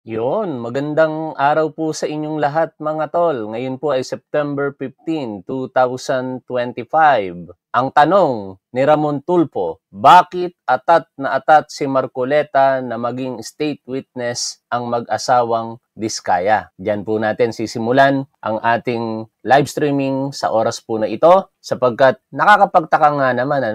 Yon, magandang araw po sa inyong lahat mga tol. Ngayon po ay September 15, 2025. Ang tanong ni Ramon Tulfo, bakit atat na atat si Marcoleta na maging state witness ang mag-asawang Diskaya? Diyan po natin sisimulan ang ating live streaming sa oras po na ito sapagkat nakakapagtaka nga naman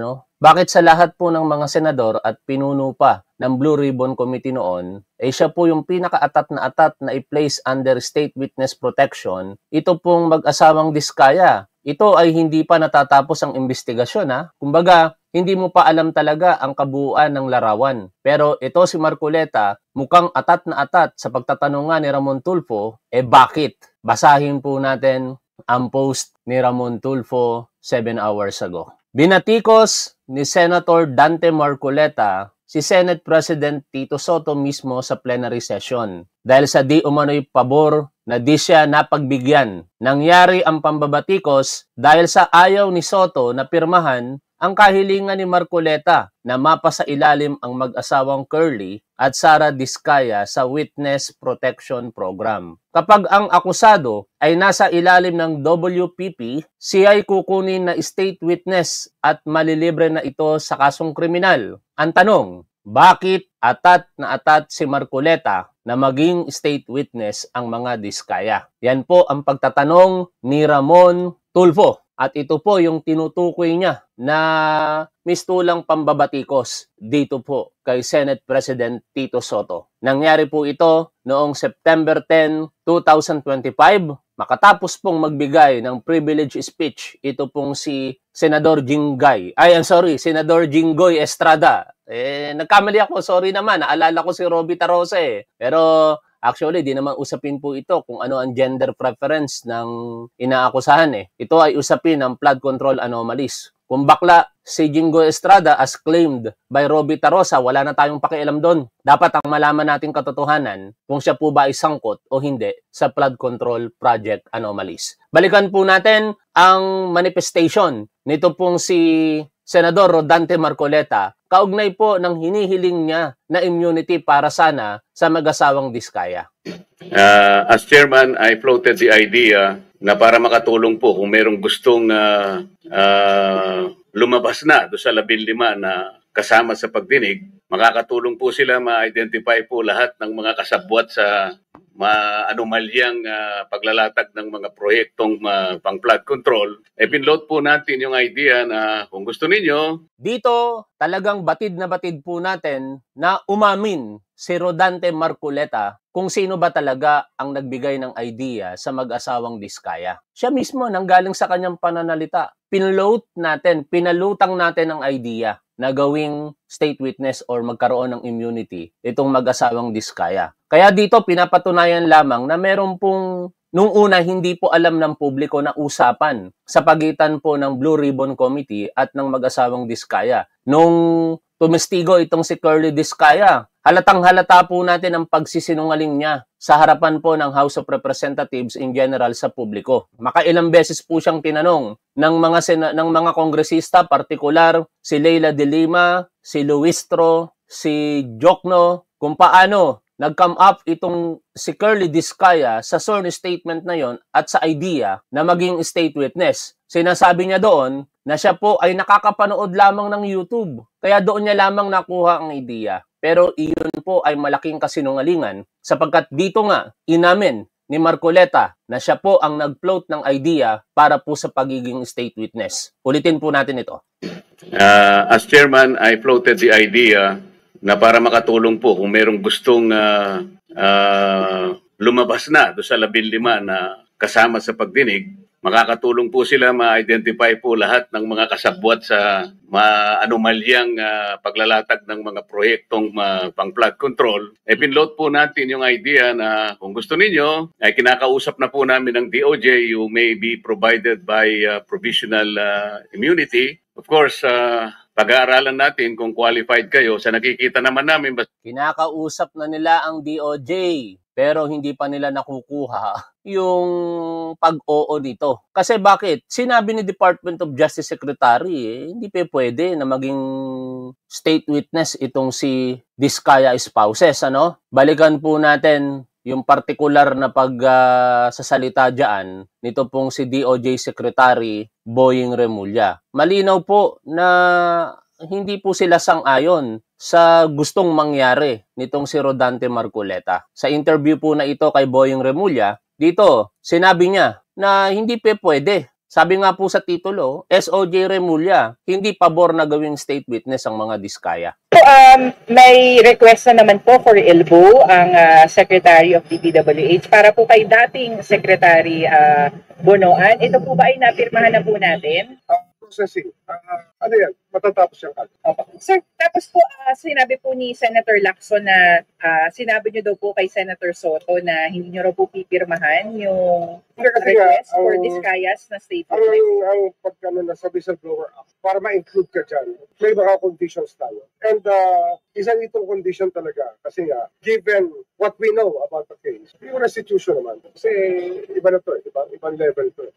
bakit sa lahat po ng mga senador at pinuno pa ng Blue Ribbon Committee noon, siya po yung pinaka-atat na i-place under state witness protection, ito pong mag-asawang Diskaya. Ito ay hindi pa natatapos ang investigasyon. Kumbaga, hindi mo pa alam talaga ang kabuuan ng larawan. Pero ito si Marcoleta, mukhang atat na atat sa pagtatanong nga ni Ramon Tulfo, bakit? Basahin po natin ang post ni Ramon Tulfo 7 hours ago. Binatikos ni Senator Dante Marcoleta si Senate President Tito Soto mismo sa plenary session dahil sa di umano'y pabor na di siya napagbigyan. Nangyari ang pambabatikos dahil sa ayaw ni Soto na pirmahan ang kahilingan ni Marcoleta na mapasa ilalim ang mag-asawang Curly at Sara Diskaya sa Witness Protection Program. Kapag ang akusado ay nasa ilalim ng WPP, siya ay kukunin na state witness at malilibre na ito sa kasong kriminal. Ang tanong, bakit atat na atat si Marcoleta na maging state witness ang mga Diskaya? Yan po ang pagtatanong ni Ramon Tulfo. At ito po yung tinutukoy niya na mistulang pambabatikos dito po kay Senate President Tito Soto. Nangyari po ito noong September 10, 2025. Makatapos pong magbigay ng privilege speech, ito pong si Senador Senador Jinggoy Estrada. Nagkamali ako, sorry naman, naalala ko si Robby Tarosa Pero actually, di naman usapin po ito kung ano ang gender preference ng inaakusahan Ito ay usapin ng flood control anomalies. Kung bakla si Jinggoy Estrada as claimed by Robby Tarosa, wala na tayong pakialam doon. Dapat ang malaman nating katotohanan kung siya po ba ay sangkot o hindi sa flood control project anomalies. Balikan po natin ang manifestation nito pong si Senador Dante Marcoleta, kaugnay po ng hinihiling niya na immunity para sana sa mag-asawang Diskaya. As chairman, I floated the idea na para makatulong po kung merong gustong lumabas na do sa 15 na kasama sa pagdinig, makakatulong po sila ma-identify po lahat ng mga kasabwat sa anomalyang paglalatag ng mga proyektong pang-flood control. Pinload po natin yung idea na kung gusto ninyo. Dito talagang batid na batid po natin na umamin si Rodante Marcoleta kung sino ba talaga ang nagbigay ng idea sa mag-asawang Diskaya. Siya mismo nanggaling sa kanyang pananalita. Pinalutang natin ang idea na gawing state witness or magkaroon ng immunity itong mag-asawang Diskaya. Kaya dito pinapatunayan lamang na meron pong nung una hindi po alam ng publiko na usapan sa pagitan po ng Blue Ribbon Committee at ng mag-asawang Diskaya. Nung tumestigo itong si Curly Diskaya, halatang-halata po natin ang pagsisinungaling niya sa harapan po ng House of Representatives in general sa publiko. Makailang beses po siyang tinanong ng mga kongresista, partikular si Leila de Lima, si Luistro, si Jokno, kung paano nag-come up itong si Curly Diskaya sa sworn statement na yon at sa idea na maging state witness. Sinasabi niya doon na siya po ay nakakapanood lamang ng YouTube. Kaya doon niya lamang nakuha ang idea. Pero iyon po ay malaking kasinungalingan sapagkat dito nga inamin ni Marcoleta na siya po ang nag-float ng idea para po sa pagiging state witness. Ulitin po natin ito. As chairman, I floated the idea na para makatulong po kung merong gustong lumabas na do sa 15 na kasama sa pagdinig, makakatulong po sila ma-identify po lahat ng mga kasabwat sa anomalyang paglalatag ng mga proyektong pang-flood control. Pinload po natin yung idea na kung gusto ninyo, ay kinakausap na po namin ng DOJ, you may be provided by provisional immunity. Of course, pag-aaralan natin kung qualified kayo. Sa nakikita naman namin. Kinakausap na nila ang DOJ. pero hindi pa nila nakukuha yung pag-oo dito. Kasi bakit? Sinabi ni Department of Justice Secretary, hindi pa pwede na maging state witness itong si Diskaya spouses, ano? Balikan po natin yung partikular na pagsasalita diyan nito pong si DOJ Secretary Boying Remulla. Malinaw po na hindi po sila sang-ayon sa gustong mangyari nitong si Rodante Marcoleta. Sa interview po na ito kay Boying Remulla, dito sinabi niya na hindi pa pwede. Sabi nga po sa titulo, SOJ Remulla, hindi pabor na gawing state witness ang mga Diskaya. So, may request na naman po for ILBO ang Secretary of DPWH para po kay dating Secretary Bonoan. Ito po ba ay napirmahan na po natin? Processing. Ano yan? Matatapos yung kaso. Okay. Sir, tapos po sinabi po ni Senator Lacson na sinabi niyo daw po kay Senator Soto na hindi niyo raw po pipirmahan yung request for Diskayas na state witness. Ang pagkano na sa whistleblower act, para ma-include ka dyan, may mga conditions tayo. And isa itong condition talaga kasi nga, given what we know about the case, yung restitution naman. Kasi iba na to, ibang level to.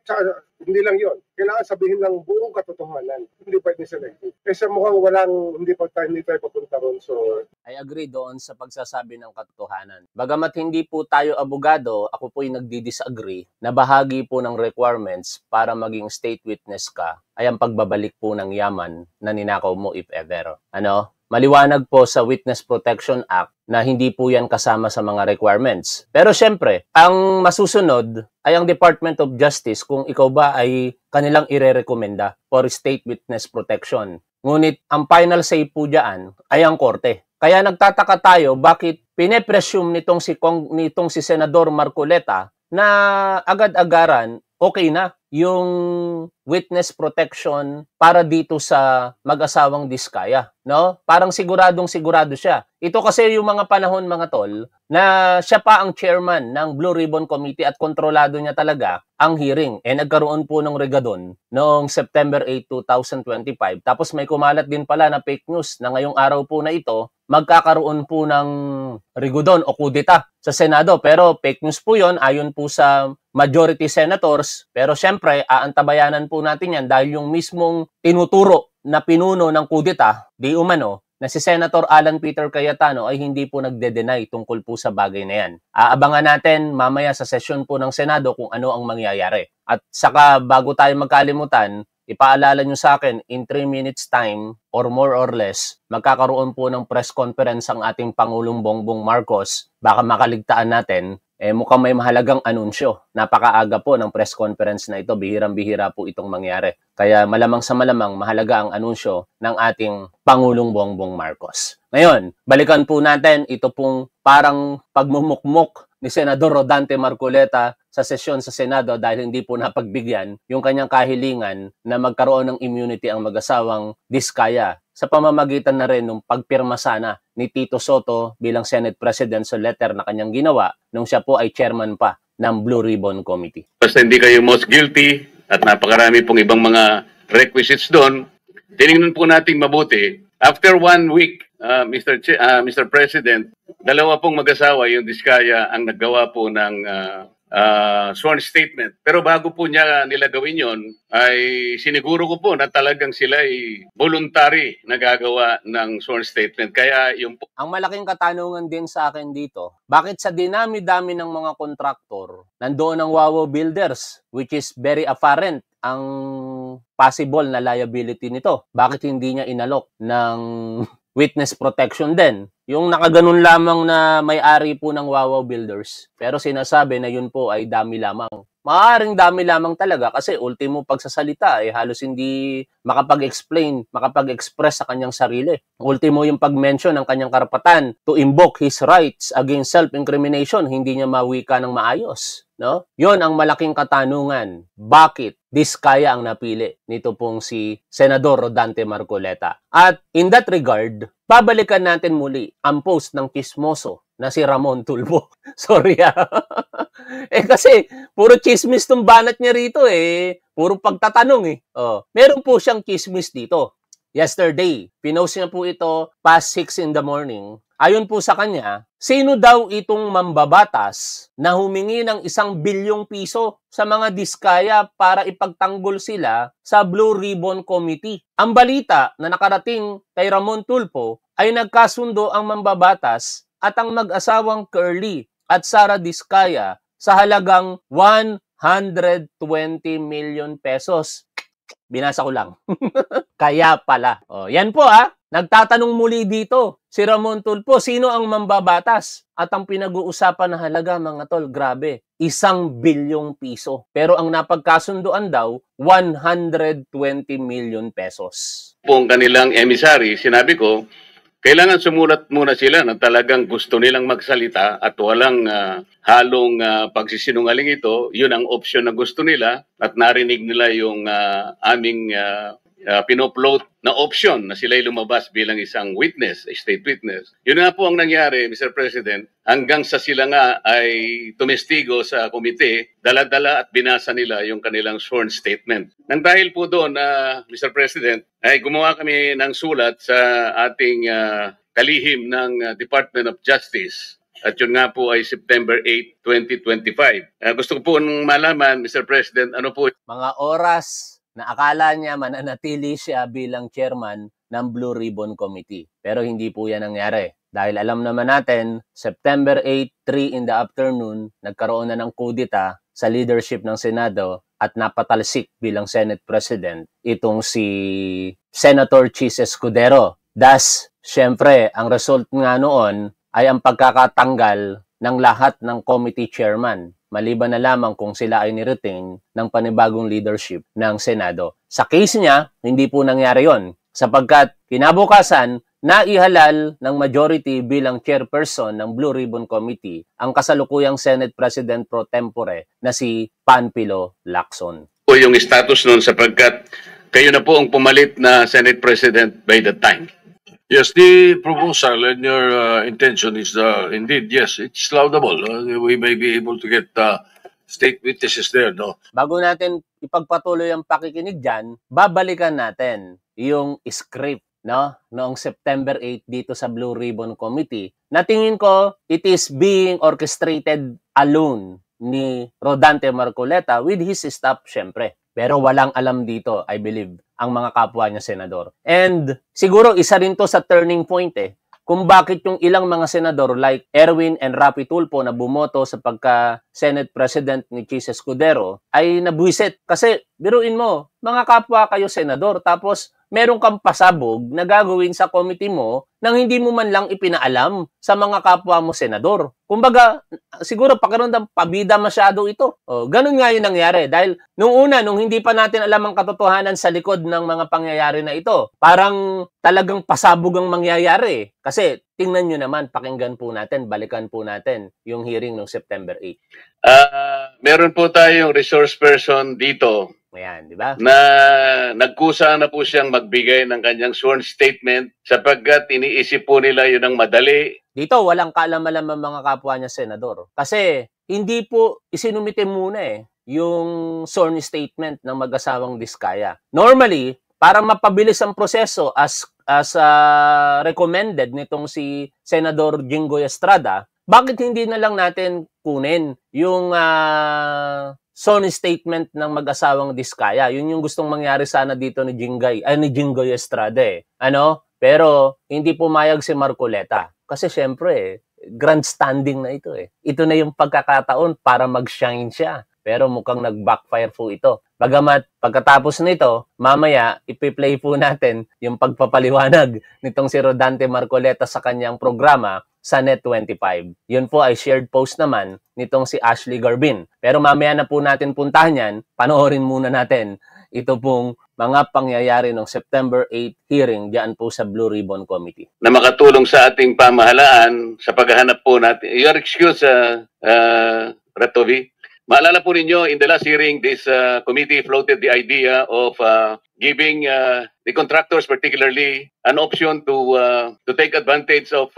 Tsaka, hindi lang yon. Kailangan sabihin ng buong katotohanan. Hindi pwede selective. Kasi mukhang hindi tayo papunta ron. So, I agree doon sa pagsasabi ng katotohanan. Bagamat hindi po tayo abogado, ako po'y nagdi-disagree na bahagi po ng requirements para maging state witness ka ay ang pagbabalik po ng yaman na ninakaw mo if ever. Ano? Maliwanag po sa Witness Protection Act na hindi po yan kasama sa mga requirements. Pero syempre, ang masusunod ay ang Department of Justice kung ikaw ba ay kanilang irerekomenda for state witness protection. Ngunit ang final say po dyan ay ang korte. Kaya nagtataka tayo bakit pine-presume nitong si Senador Marcoleta na agad-agaran okay na yung witness protection para dito sa mag-asawang Diskaya, no? Parang siguradong-sigurado siya. Ito kasi yung mga panahon, mga tol, na siya pa ang chairman ng Blue Ribbon Committee at kontrolado niya talaga ang hearing. Nagkaroon po ng regadon noong September 8, 2025. Tapos may kumalat din pala na fake news na ngayong araw po na ito, magkakaroon po ng regadon o kudeta sa Senado. Pero fake news po yon ayon po sa majority senators. Pero syempre, aantabayanan po natin yan dahil yung mismong tinuturo na pinuno ng kudeta, di umano, na si Senator Alan Peter Cayetano ay hindi po nagde-deny tungkol po sa bagay na yan. Aabangan natin mamaya sa sesyon po ng Senado kung ano ang mangyayari. At saka bago tayo magkalimutan, ipaalala nyo sa akin, in 3 minutes time or more or less, magkakaroon po ng press conference ang ating Pangulong Bongbong Marcos. Baka makaligtaan natin, mukhang may mahalagang anunsyo. Napakaaga po ng press conference na ito. Bihirang-bihira po itong mangyari. Kaya malamang sa malamang mahalaga ang anunsyo ng ating Pangulong Bongbong Marcos. Ngayon, balikan po natin ito pong parang pagmumukmok ni Senador Rodante Marcoleta sa sesyon sa Senado dahil hindi po napagbigyan yung kanyang kahilingan na magkaroon ng immunity ang mag-asawang Diskaya sa pamamagitan na rin ng pagpirma sana ni Tito Soto bilang Senate President sa letter na kanyang ginawa nung siya po ay chairman pa ng Blue Ribbon Committee. Basta hindi kayo most guilty at napakarami pong ibang mga requisites doon, tinignan po natin mabuti. After 1 week, Mr. President, dalawa pong mag-asawa yung Diskaya ang naggawa po ng sworn statement. Pero bago po niya nila gawin yon, ay siniguro ko po na talagang sila ay voluntary na gagawa ng sworn statement. Kaya yung po... Ang malaking katanungan din sa akin dito, bakit sa dinami-dami ng mga kontraktor, nandoon ang Wawo Builders, which is very apparent ang possible na liability nito. Bakit hindi niya inalok ng witness protection din? Yung nakaganon lamang na may-ari po ng Wawo Builders. Pero sinasabi na yun po ay dami lamang. Maaaring dami lamang talaga kasi ultimo pagsasalita halos hindi makapag-explain, makapag-express sa kanyang sarili. Ultimo yung pag-mention ng kanyang karapatan to invoke his rights against self-incrimination, hindi niya mawika ng maayos. No? Yon ang malaking katanungan. Bakit Diskaya ang napili nito pong si Senador Rodante Marcoleta? At in that regard, babalikan natin muli ang post ng chismoso na si Ramon Tulfo. Sorry kasi puro chismis tong banat niya rito Puro pagtatanong Meron po siyang chismis dito. Yesterday, pinost niya po ito past 6 in the morning Ayon po sa kanya, sino daw itong mambabatas na humingi ng 1 bilyong piso sa mga diskaya para ipagtanggol sila sa Blue Ribbon Committee? Ang balita na nakarating kay Ramon Tulfo ay nagkasundo ang mambabatas at ang mag-asawang Curly at Sara Diskaya sa halagang 120 million pesos. Binasa ko lang. Kaya pala. Yan po Nagtatanong muli dito si Ramon Tulfo, sino ang mambabatas? At ang pinag-uusapan na halaga, mga tol, grabe, 1 bilyong piso. Pero ang napagkasunduan daw, 120 million pesos. Kung kanilang emissary, sinabi ko, kailangan sumulat muna sila na talagang gusto nilang magsalita at walang halong pagsisinungaling ito. Yun ang option na gusto nila at narinig nila yung aming pinupload na option na sila'y lumabas bilang isang witness, a state witness. Yun nga po ang nangyari, Mr. President, hanggang sa sila nga ay tumestigo sa komite, dala-dala at binasa nila yung kanilang sworn statement. Nang dahil po doon, Mr. President, ay gumawa kami ng sulat sa ating kalihim ng Department of Justice. At yun nga po ay September 8, 2025. Gusto ko po malaman, Mr. President, ano po mga oras na akala niya mananatili siya bilang chairman ng Blue Ribbon Committee. Pero hindi po yan nangyari. Dahil alam naman natin, September 8, 3 in the afternoon, nagkaroon na ng kudita sa leadership ng Senado at napatalsik bilang Senate President itong si Senator Chis Escudero. Thus, syempre, ang result nga noon ay ang pagkakatanggal ng lahat ng committee chairman, maliban na lamang kung sila ay niretain ng panibagong leadership ng Senado. Sa case niya, hindi po nangyari yon sapagkat kinabukasan, naihalal ng majority bilang chairperson ng Blue Ribbon Committee ang kasalukuyang Senate President pro tempore na si Panfilo Lacson. Po yung status nun sapagkat kayo na po ang pumalit na Senate President by the time. Yes, the proposal and your intention is indeed, yes, it's laudable. We may be able to get state witnesses there, no? Bago natin ipagpatuloy ang pakikinig dyan, babalikan natin yung script, no, noong September 8 dito sa Blue Ribbon Committee. Na tingin ko, it is being orchestrated alone ni Rodante Marcoleta with his staff, syempre. Pero walang alam dito, I believe, ang mga kapwa niya senador. And siguro isa rin to sa turning point kung bakit yung ilang mga senador like Erwin and Rapi Tulfo na bumoto sa pagka-Senate President ni Chis Escudero ay nabuisit. Kasi biruin mo, mga kapwa kayo senador, tapos meron kang pasabog na gagawin sa committee mo nang hindi mo man lang ipinaalam sa mga kapwa mo senador. Kumbaga, siguro pakiramdam pabida masyado ito. Ganun nga yung nangyari. Dahil nung hindi pa natin alam ang katotohanan sa likod ng mga pangyayari na ito, parang talagang pasabog ang mangyayari. Kasi tingnan nyo naman, pakinggan po natin, balikan po natin yung hearing noong September 8. Meron po tayong resource person dito. Ayan, di ba? Na nagkusa na po siyang magbigay ng kanyang sworn statement sapagkat iniisip po nila yun ang madali. Dito, walang kaalam-alam ang mga kapwa niya senador. Kasi hindi po isinumite muna yung sworn statement ng mag-asawang Diskaya. Normally, para mapabilis ang proseso as recommended nitong si Senador Jinggoy Estrada, bakit hindi na lang natin kunin yung sworn statement ng mag-asawang Diskaya? Yun yung gustong mangyari sana dito ni Jinggoy Estrada Pero hindi pumayag si Marcoleta. Kasi syempre, grandstanding na ito Ito na yung pagkakataon para mag-shine siya. Pero mukhang nag-backfire po ito. Bagamat pagkatapos nito, mamaya ipi-play po natin yung pagpapaliwanag nitong si Rodante Marcoleta sa kanyang programa sa Net25. Yun po ay shared post naman nitong si Ashley Garbin. Pero mamaya na po natin puntahan yan, panoorin muna natin ito pong mga pangyayari ng September 8 hearing diyan po sa Blue Ribbon Committee. Na makatulong sa ating pamahalaan sa paghahanap po natin. Your excuse, Ratovi. Maalala po ninyo, in the last hearing, this committee floated the idea of giving the contractors particularly an option to take advantage of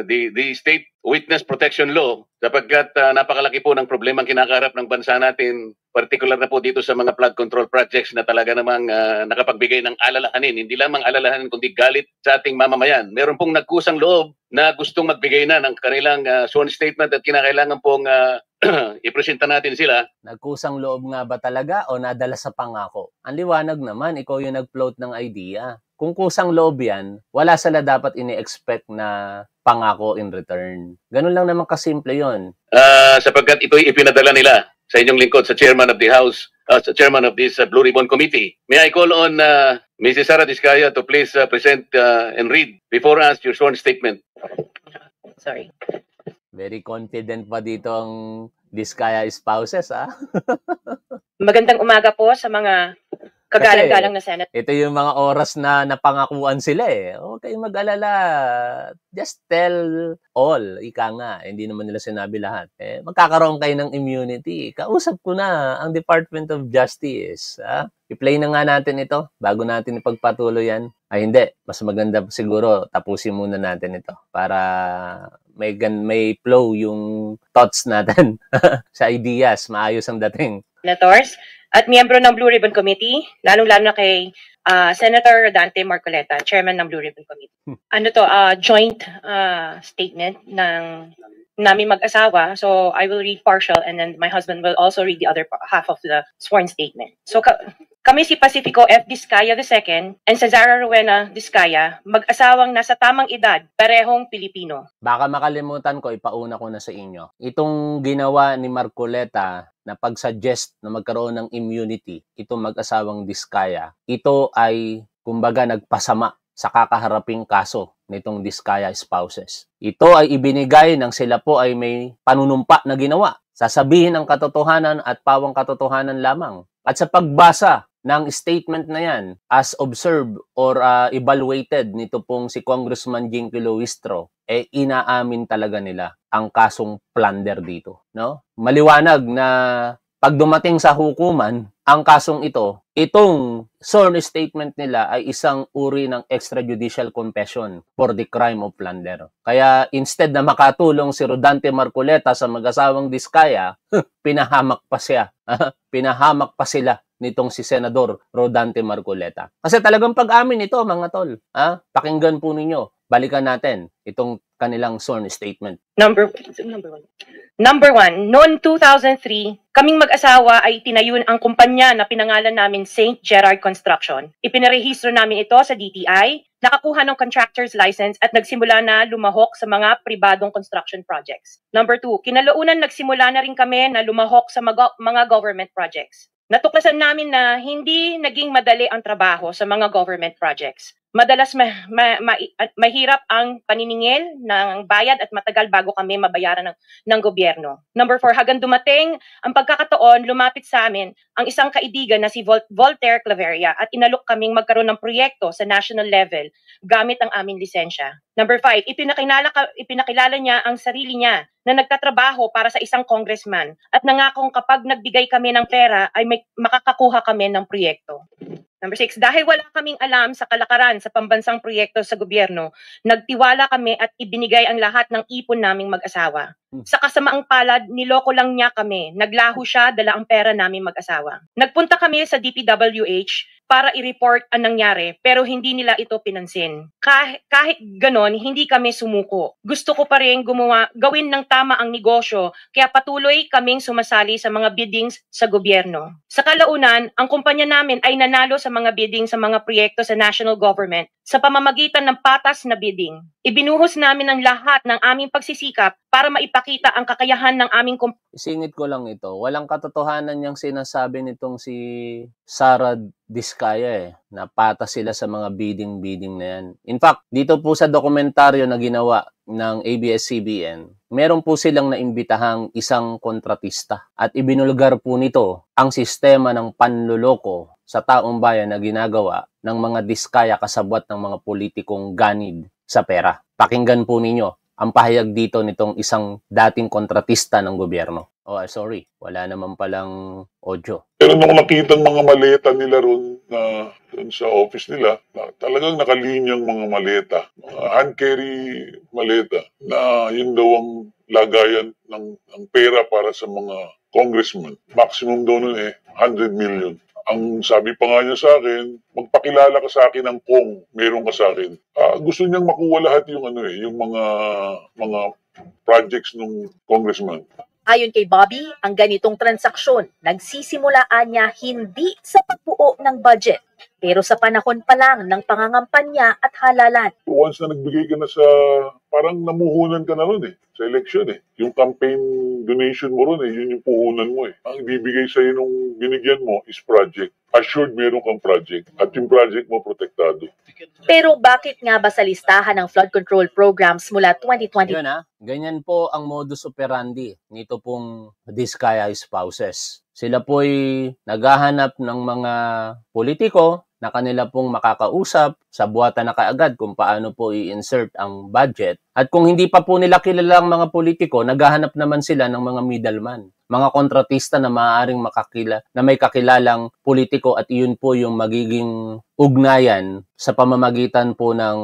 the state witness protection law sapagkat napakalaki po ng problema ang kinakaharap ng bansa natin particular na po dito sa mga flood control projects na talaga namang nakapagbigay ng alalahanin, hindi lamang alalahanin kundi galit sa ating mamamayan. Meron pong nagkusang loob na gustong magbigay na ng kanilang sworn statement at kinakailangan pong ipresenta natin sila. Nagkusang loob nga ba talaga o nadala sa pangako? Ang liwanag naman, ikaw yung nag-float ng idea. Kung kusang loob yan, wala sila dapat ini-expect na pangako in return. Ganun lang naman kasimple yon. Sapagkat ito'y ipinadala nila sa inyong lingkod, sa Chairman of the House, sa Chairman of this Blue Ribbon Committee. May I call on Mrs. Sara Diskaya to please present and read before us your sworn statement. Sorry. Very confident pa dito ang Diskaya spouses, ah. Magandang umaga po sa mga kagalang-galang na Senate. Ito yung mga oras na napangakuan sila eh. Huwag kayong mag-alala. Just tell all. Ika nga. Hindi naman nila sinabi lahat. Magkakaroon kayo ng immunity. Kausap ko na ang Department of Justice. I-play na nga natin ito bago natin ipagpatuloy yan. Ay hindi. Mas maganda siguro tapusin muna natin ito para may flow yung thoughts natin sa ideas. Maayos ang dating. Senators at miyembro ng Blue Ribbon Committee, lalong-lalo na kay Senator Rodante Marcoleta, Chairman ng Blue Ribbon Committee. Joint statement ng namin mag-asawa. So I will read partial and then my husband will also read the other half of the sworn statement. So kami si Pacifico F. Diskaya II and Cesara Rowena Diskaya, mag-asawang nasa tamang edad, parehong Pilipino. Baka makalimutan ko, ipauna ko na sa inyo. Itong ginawa ni Marcoleta na pag-suggest na magkaroon ng immunity, itong mag-asawang Diskaya, ito ay kumbaga nagpasama sa kakaharaping kaso nitong Diskaya spouses. Ito ay ibinigay nang sila po ay may panunumpa na ginawa. Sasabihin ang katotohanan at pawang katotohanan lamang. At sa pagbasa ng statement na yan, as observed or evaluated nito pong si Congressman Jinky Luistro, inaamin talaga nila ang kasong plunder dito. No? Maliwanag na pag dumating sa hukuman, ang kasong ito, itong sworn statement nila ay isang uri ng extrajudicial confession for the crime of plunder. Kaya instead na makatulong si Rodante Marcoleta sa mag-asawang Diskaya, pinahamak pa siya. Pinahamak pa sila nitong si Senador Rodante Marcoleta. Kasi talagang pag-amin ito, mga tol. Pakinggan po ninyo. Balikan natin itong kanilang sworn statement. Number one, noong 2003, kaming mag-asawa ay tinayun ang kumpanya na pinangalan namin St. Gerard Construction. Ipinarehistro namin ito sa DTI, nakakuha ng contractor's license at nagsimula na lumahok sa mga pribadong construction projects. Number two, kinalaunan nagsimula na rin kami na lumahok sa mga government projects. Natuklasan namin na hindi naging madali ang trabaho sa mga government projects. Madalas mahirap ang paniningil ng bayad at matagal bago kami mabayaran ng gobyerno. Number 4, hanggang dumating ang pagkakataon, lumapit sa amin ang isang kaibigan na si Voltaire Claveria at inalok kaming magkaroon ng proyekto sa national level gamit ang aming lisensya. Number 5, ipinakilala niya ang sarili niya na nagtatrabaho para sa isang congressman at nangakong kapag nagbigay kami ng pera ay makakakuha kami ng proyekto. Number 6, dahil wala kaming alam sa kalakaran sa pambansang proyekto sa gobyerno, nagtiwala kami at ibinigay ang lahat ng ipon naming mag-asawa. Sa kasamaang palad, niloko lang niya kami. Naglaho siya, dala ang pera naming mag-asawa. Nagpunta kami sa DPWH para i-report ang nangyari, pero hindi nila ito pinansin. Kahit ganon, hindi kami sumuko. Gusto ko pa rin gawin ng tama ang negosyo, kaya patuloy kaming sumasali sa mga biddings sa gobyerno. Sa kalaunan, ang kumpanya namin ay nanalo sa mga bidding sa mga proyekto sa national government sa pamamagitan ng patas na bidding. Ibinuhos namin ang lahat ng aming pagsisikap para maipakita ang kakayahan ng aming Isingit ko lang ito. Walang katotohanan niyang sinasabi nitong si Sara Diskaya Napata sila sa mga bidding na yan. In fact, dito po sa dokumentaryo na ginawa ng ABS-CBN, meron po silang naimbitahang isang kontratista at ibinulgar po nito ang sistema ng panluloko sa taong bayan na ginagawa ng mga Diskaya kasabwat ng mga politikong ganid sa pera. Pakinggan po ninyo ang pahayag dito nitong isang dating kontratista ng gobyerno. Sorry, wala naman palang audio. Pero nung nakita ang mga maleta nila ron sa office nila, talagang nakalinyang mga maleta, mga hand-carry maleta, na yun daw ang lagayan ng pera para sa mga congressman. Maximum daw nun 100 million. Ang sabi pa nga niya sa akin, magpakilala ka sa akin ng kung meron ka sa akin. Gusto niyang makuha lahat yung yung mga projects ng congressman. Ayon kay Bobby, ang ganitong transaksyon nagsisimulaan niya hindi sa pagbuo ng budget, pero sa panahon pa lang ng pangangampanya at halalan. Once na nagbigay ka na sa, parang namuhunan ka na ron sa election Yung campaign donation mo ron yun yung puhunan mo Ang ibibigay sa'yo nung binigyan mo is project. Assured meron kang project at yung project mo protektado. Pero bakit nga ba sa listahan ng flood control programs mula 2020? Yun ganyan po ang modus operandi nito pong Diskaya spouses. Sila po'y naghahanap ng mga politiko na kanila pong makakausap sa buwatan na kaagad kung paano po i-insert ang budget. At kung hindi pa po nila kilala ang mga politiko, naghahanap naman sila ng mga middleman, mga kontratista na maaaring na may kakilalang politiko at iyon po yung magiging ugnayan sa pamamagitan po ng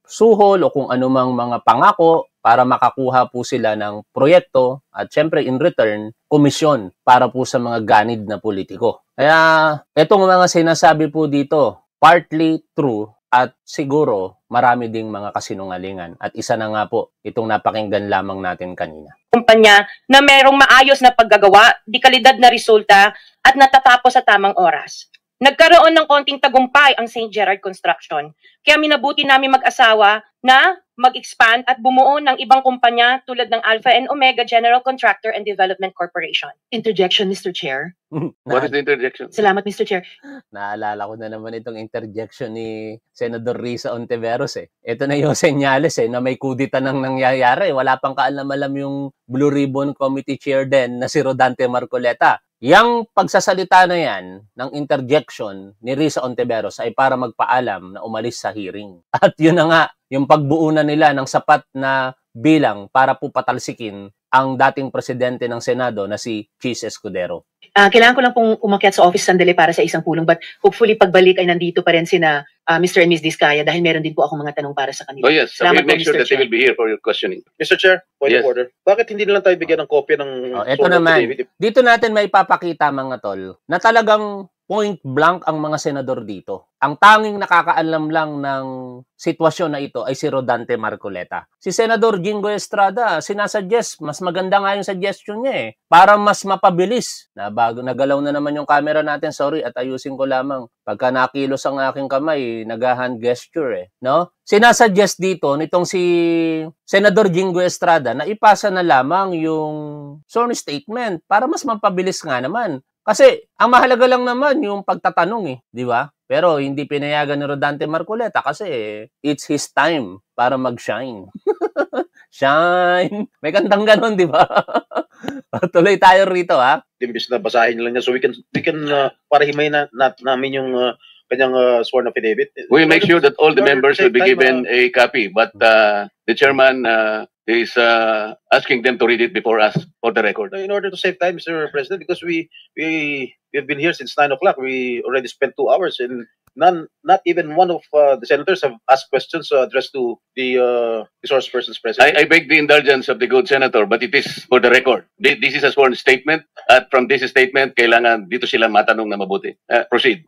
suhol o kung anumang mga pangako para makakuha po sila ng proyekto at syempre in return, komisyon para po sa mga ganid na politiko. Kaya itong mga sinasabi po dito, partly true at siguro marami ding mga kasinungalingan. At isa na nga po itong napakinggan lamang natin kanina. Kumpanya na merong maayos na paggagawa, di kalidad na resulta at natatapos sa tamang oras. Nagkaroon ng konting tagumpay ang St. Gerard Construction. Kaya minabuti namin mag-asawa na mag-expand at bumuo ng ibang kumpanya tulad ng Alpha and Omega General Contractor and Development Corporation. Interjection, Mr. Chair. What is the interjection? Salamat, Mr. Chair. Naalala ko na naman itong interjection ni Senador Risa Ontiveros Ito na yung senyales na may kudita nang nangyayari. Wala pang kaalam-alam yung Blue Ribbon Committee Chair din na si Rodante Marcoleta. Yang pagsasalita na yan ng interjection ni Risa Ontiveros ay para magpaalam na umalis sa hearing. At yun na nga, yung pagbuo na nila ng sapat na bilang para po patalsikin ang dating presidente ng Senado na si Chis Escudero. Kailangan ko lang pong umakyat sa office sandali para sa isang pulong, but hopefully pagbalik ay nandito pa rin sina Mr. and Ms. Diskaya dahil meron din po ako mga tanong para sa kanila. Oh yes, Salamat we'll make po, sure Mr. that they Chair. will be here for your questioning. Mr. Chair, point Yes. of order. Bakit hindi na lang tayo bigyan ng kopya ng Ito naman, dito natin may papakita mga tol na talagang point blank ang mga senador dito. Ang tanging nakakaalam lang ng sitwasyon na ito ay si Rodante Marcoleta. Si Senador Jingo Estrada, sinasuggest, mas maganda nga yung suggestion niya para mas mapabilis. Nagalaw na naman yung camera natin, sorry, at ayusin ko lamang. Pagka nakilos ang aking kamay, nag-hand gesture no? Sinasuggest dito nitong si Senador Jingo Estrada na ipasa na lamang yung sworn statement para mas mapabilis nga naman. Kasi ang mahalaga lang naman yung pagtatanong di ba? Pero hindi pinayagan ni Rodante Marcoleta kasi it's his time para mag-shine. Shine! May kantang ganon, di ba? Tuloy tayo rito, Imbis na basahin lang niya so we can para himayin namin yung kanyang sworn affidavit. We'll make sure that all the members will be given a copy, but the chairman is asking them to read it before us for the record. In order to save time, Mr. President, because we've been here since 9 o'clock. We already spent 2 hours and not even one of the senators have asked questions addressed to the resource persons present. I beg the indulgence of the good senator, but it is for the record. This is a sworn statement, at from this statement, kailangan dito sila matanong na mabuti. Proceed.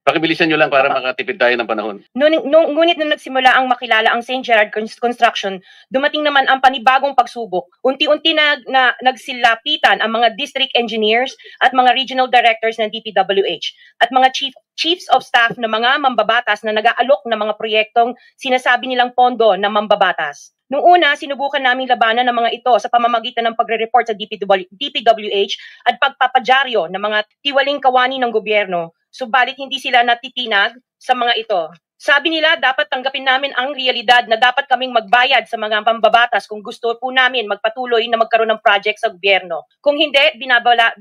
Pakibilisan nyo lang para makatipid tayo ng panahon. Ngunit nung nagsimula ang makilala ang St. Gerard Construction, dumating naman ang panibagong pagsubok. Unti-unti na nagsilapitan ang mga district engineers at mga regional directors ng DPWH at mga chiefs of staff na mga mambabatas na nag-aalok ng mga proyektong sinasabi nilang pondo na mambabatas. Noong una, sinubukan naming labanan ng mga ito sa pamamagitan ng pagre-report sa DPWH at pagpapadyaryo ng mga tiwaling kawani ng gobyerno. Subalit hindi sila natitinag sa mga ito. Sabi nila dapat tanggapin namin ang realidad na dapat kaming magbayad sa mga pambabatas kung gusto po namin magpatuloy na magkaroon ng project sa gobyerno. Kung hindi, binabala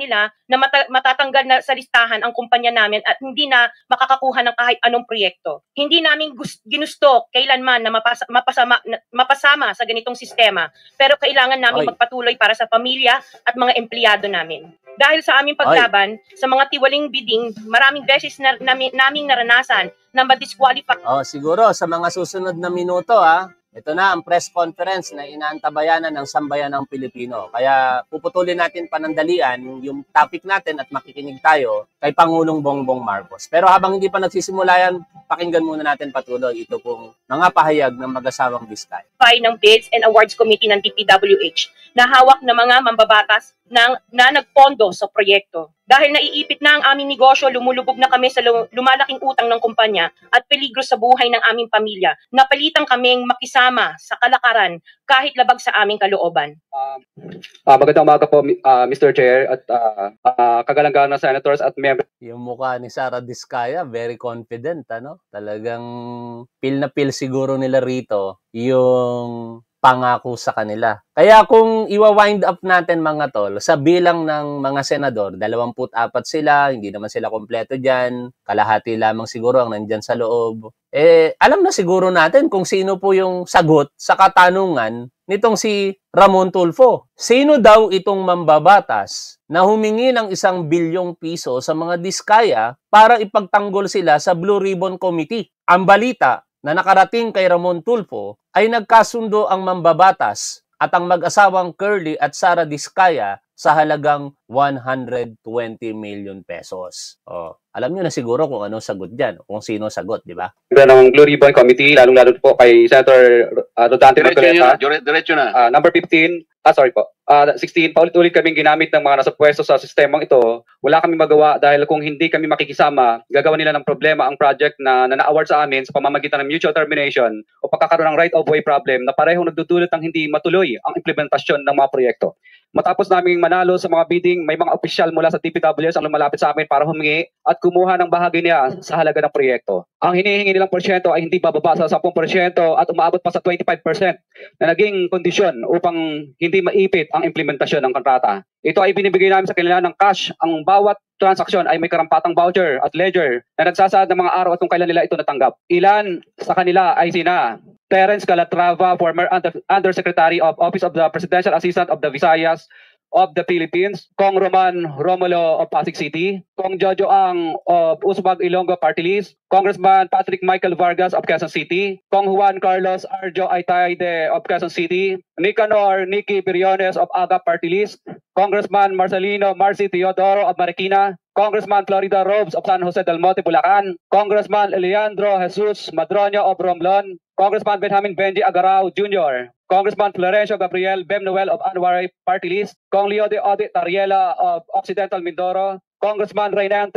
nila na matatanggal na sa listahan ang kumpanya namin at hindi na makakakuha ng kahit anong proyekto. Hindi namin ginusto kailanman na mapasama sa ganitong sistema, pero kailangan namin magpatuloy para sa pamilya at mga empleyado namin. Dahil sa aming paglaban sa mga tiwaling bidding, maraming beses naming naranasan na ma-disqualify. Siguro sa mga susunod na minuto Ito na ang press conference na inaantabayanan ng sambayanang Pilipino. Kaya puputulin natin panandalian yung topic natin at makikinig tayo kay Pangulong Bongbong Marcos. Pero habang hindi pa nagsisimula yan, pakinggan muna natin patuloy ito pong mga pahayag ng mag-asawang Diskaya. Ng Bids and Awards Committee ng DPWH na hawak ng mga mambabatas na nagpondo sa proyekto. Dahil naiipit na ang aming negosyo, lumulubog na kami sa lumalaking utang ng kumpanya at peligro sa buhay ng aming pamilya. Napalitan kaming makisama sa kalakaran kahit labag sa aming kalooban. Magandang umaga po, Mr. Chair at kagalang-galang na senators at members. Yung mukha ni Sara Diskaya, very confident, ano? Talagang feel na feel siguro nila rito yung pangako sa kanila. Kaya kung iwa-wind up natin mga tol, sa bilang ng mga senador, 24 sila, hindi naman sila kompleto dyan, kalahati lamang siguro ang nandyan sa loob. Alam na siguro natin kung sino po yung sagot sa katanungan nitong si Ramon Tulfo. Sino daw itong mambabatas na humingi ng 1 bilyong piso sa mga Diskaya para ipagtanggol sila sa Blue Ribbon Committee? Ang balita na nakarating kay Ramon Tulfo ay nagkasundo ang mambabatas at ang mag-asawang Curly at Sara Diskaya sa halagang 120 million pesos. Alam nyo na siguro kung ano sagot dyan, kung sino sagot, di ba? Ng Blue Ribbon Committee, lalong-lalo po kay Senator Rodante Marcoleta. Diretso na. Number 15, 16, paulit-ulit kaming ginamit ng mga nasa pwesto sa sistemang ito. Wala kaming magawa dahil kung hindi kami makikisama, gagawa nila ng problema ang project na na-award sa amin sa pamamagitan ng mutual termination o pagkakaroon ng right-of-way problem na parehong nagdudulot ng hindi matuloy ang implementasyon ng mga proyekto. Matapos naming manalo sa mga bidding, may mga opisyal mula sa DPWS ang lumalapit sa amin para humingi at kumuha ng bahagi niya sa halaga ng proyekto. Ang hinihingi nilang porsyento ay hindi bababa sa 10% at umaabot pa sa 25% na naging kondisyon upang hindi maipit ang implementasyon ng kontrata. Ito ay binibigay namin sa kanila ng cash. Ang bawat transaksyon ay may karampatang voucher at ledger na nagsasaad ng mga araw at kung kailan nila ito natanggap. Ilan sa kanila ay sina Terence Calatrava, former Undersecretary of Office of the Presidential Assistant of the Visayas of the Philippines, Kong Roman Romulo of Pasig City, Kong Jojo Ang of Usbag Ilonggo Party List, Congressman Patrick Michael Vargas of Quezon City, Kong Juan Carlos Arjo Aitayde of Quezon City, Nicanor Nicky Briones of AGA Party List, Congressman Marcelino Marcy Teodoro of Marikina, Congressman Florida Robes of San Jose del Monte, Bulacan, Congressman Leandro Jesus Madroño of Romblon, Congressman Benjamin Benji Agarao Jr., Congressman Florencio Gabriel Bemnoel of Anwaray Party List, Kong Leo de Ode Tariela of Occidental Mindoro, Congressman Reynan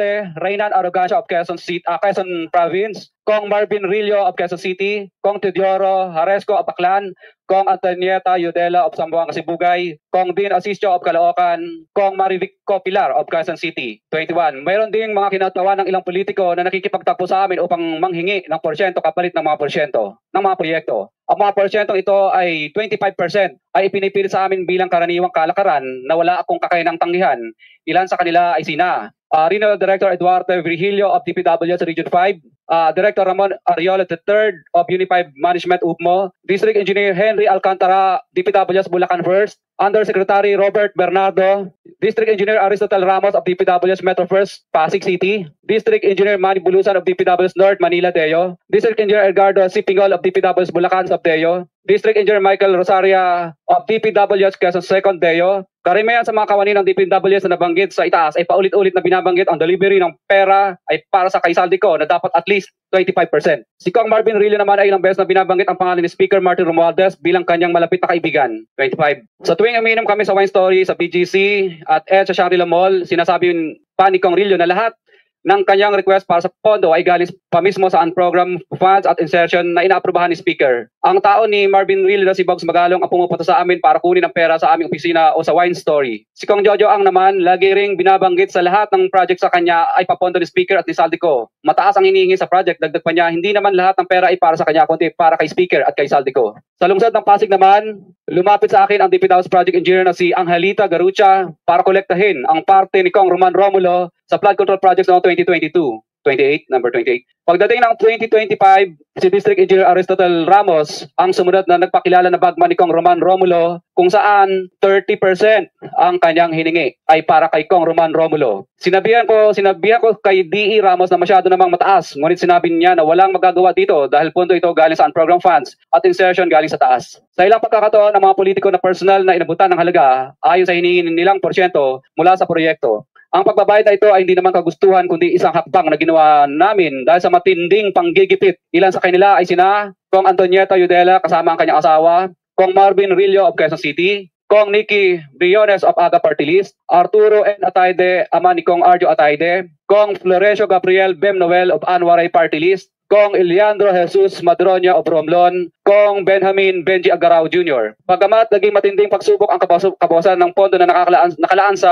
Arrogancia of Quezon Province, Kong Marvin Rillo of Quezon City, Kong Teodoro Haresco of Aklan, Kong Antonieta Yudela of Zamboanga Sibugay, Kong Dean Asisio of Caloocan, Kong Marivic Pilar of Quezon City. 21. Mayroon ding mga kinatawa ng ilang politiko na nakikipagtakbo sa amin upang manghingi ng porsyento kapalit ng mga porsyento ng mga proyekto. Ang mga porsyentong ito ay 25% ay ipinipilit sa amin bilang karaniwang kalakaran na wala akong kakayanang tanggihan. Ilan sa kanila ay sina Regional Director Eduardo Virgilio of DPWS Region 5, Director Ramon Ariola III of Unified Management UPMO, District Engineer Henry Alcantara, DPWS Bulacan 1st, Undersecretary Robert Bernardo, District Engineer Aristotle Ramos of DPWS Metro 1st, Pasig City, District Engineer Manny Bulusan of DPWS North Manila Deo, District Engineer Edgardo Sipingol of DPWS Bulacan Subdeo, District Engineer Michael Rosaria of DPWS Quezon 2nd Deo. Karamihan sa mga kawani ng DPWS na nabanggit sa itaas ay paulit-ulit na binabanggit ang delivery ng pera ay para sa kaisaldico na dapat at least 25%. Si Kong Marvin Rillo naman ay ilang beses na binabanggit ang pangalan ni Speaker Martin Romualdez bilang kanyang malapit na kaibigan. 25. Sa tuwing umiinom kami sa Wine Story, sa BGC at sa Shangri-La Mall, sinasabi pa ni Kong Rillo na lahat ng kanyang request para sa pondo ay galing pa mismo sa unprogrammed funds at insertion na inaaprubahan ni Speaker. Ang tao ni Marvin Rillo na si Bogs Magalong ang pumupunta sa amin para kunin ang pera sa aming opisina o sa Wine Story. Si Kong Jojo Ang naman, lagi ring binabanggit sa lahat ng project sa kanya ay papondo ni Speaker at ni Saldico. Mataas ang hinihingi sa project, dagdag pa niya, hindi naman lahat ng pera ay para sa kanya, kundi para kay Speaker at kay Saldico. Sa lungsod ng Pasig naman, lumapit sa akin ang DPWS Project Engineer na si Angelita Garucha para kolektahin ang parte ni Kong Roman Romulo sa flood control projects noong 2022. number 28. Pagdating ng 2025, si District Engineer Aristotle Ramos ang sumunod na nagpakilala na bagman ni Kong Roman Romulo kung saan 30% ang kanyang hiningi ay para kay Kong Roman Romulo. Sinabihan ko kay D.E. Ramos na masyado namang mataas, ngunit sinabi niya na walang magagawa dito dahil punto ito galing sa unprogrammed funds at insertion galing sa taas. Sa ilang pagkakataon ng mga politiko na personal na inabutan ng halaga ayon sa hiningi nilang porsyento mula sa proyekto. Ang pagbabayad na ito ay hindi naman kagustuhan kundi isang hakbang na ginawa namin dahil sa matinding panggigipit. Ilan sa kanila ay sina Kong Antonieta Yudela kasama ang kanyang asawa, Kong Marvin Rillo of Quezon City, Kong Nikki Briones of Aga Party List, Arturo N. Atayde, ama ni Kong Arjo Atayde, Kong Florencio Gabriel Bem Noel of Anwaray Party List, Kong Eliandro Jesus Madroña of Romblon, Kong Benjamin Benji Agarao Jr. Pagkamat naging matinding pagsubok ang kabawasan ng pondo na nakalaan sa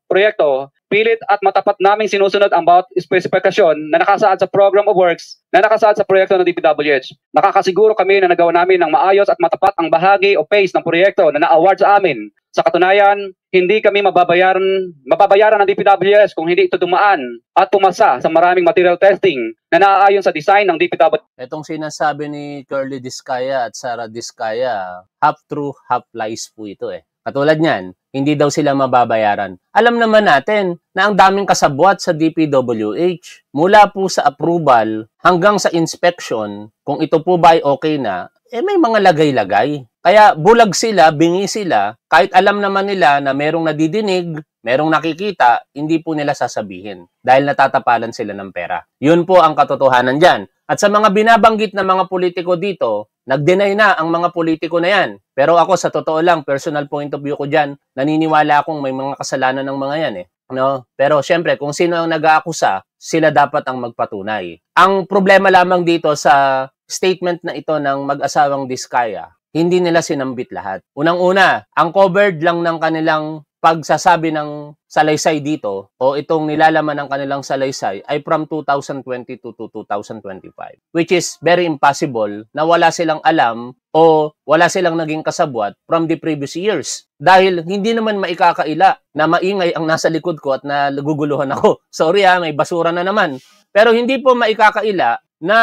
proyekto, pilit at matapat naming sinusunod ang bawat espesifikasyon na nakasaad sa Program of Works na nakasaad sa proyekto ng DPWH. Nakakasiguro kami na nagawa namin ng maayos at matapat ang bahagi o phase ng proyekto na na-award sa amin. Sa katunayan, hindi kami mababayaran ng DPWH kung hindi ito dumaan at pumasa sa maraming material testing na naaayon sa design ng DPWH. Itong sinasabi ni Curly Discaya at Sara Discaya, half true, half lies po ito eh. Katulad niyan, hindi daw sila mababayaran. Alam naman natin na ang daming kasabwat sa DPWH. Mula po sa approval hanggang sa inspection, kung ito po ba ay okay na, may mga lagay-lagay. Kaya bulag sila, bingi sila, kahit alam naman nila na merong nadidinig, merong nakikita, hindi po nila sasabihin dahil natatapalan sila ng pera. Yun po ang katotohanan dyan. At sa mga binabanggit na mga politiko dito, nag-deny na ang mga politiko na yan. Pero ako sa totoo lang, personal point of view ko dyan, naniniwala akong may mga kasalanan ng mga yan eh. No? Pero syempre, kung sino ang nag-aakusa, sila dapat ang magpatunay. Ang problema lamang dito sa statement na ito ng mag-asawang Discaya, hindi nila sinambit lahat. Unang-una, ang covered lang ng kanilang pagsasabi ng salaysay dito o itong nilalaman ng kanilang salaysay ay from 2022 to 2025. Which is very impossible na wala silang alam o wala silang naging kasabwat from the previous years. Dahil hindi naman maikakaila na maingay ang nasa likod ko at naguguluhan ako. Sorry may basura na naman. Pero hindi po maikakaila na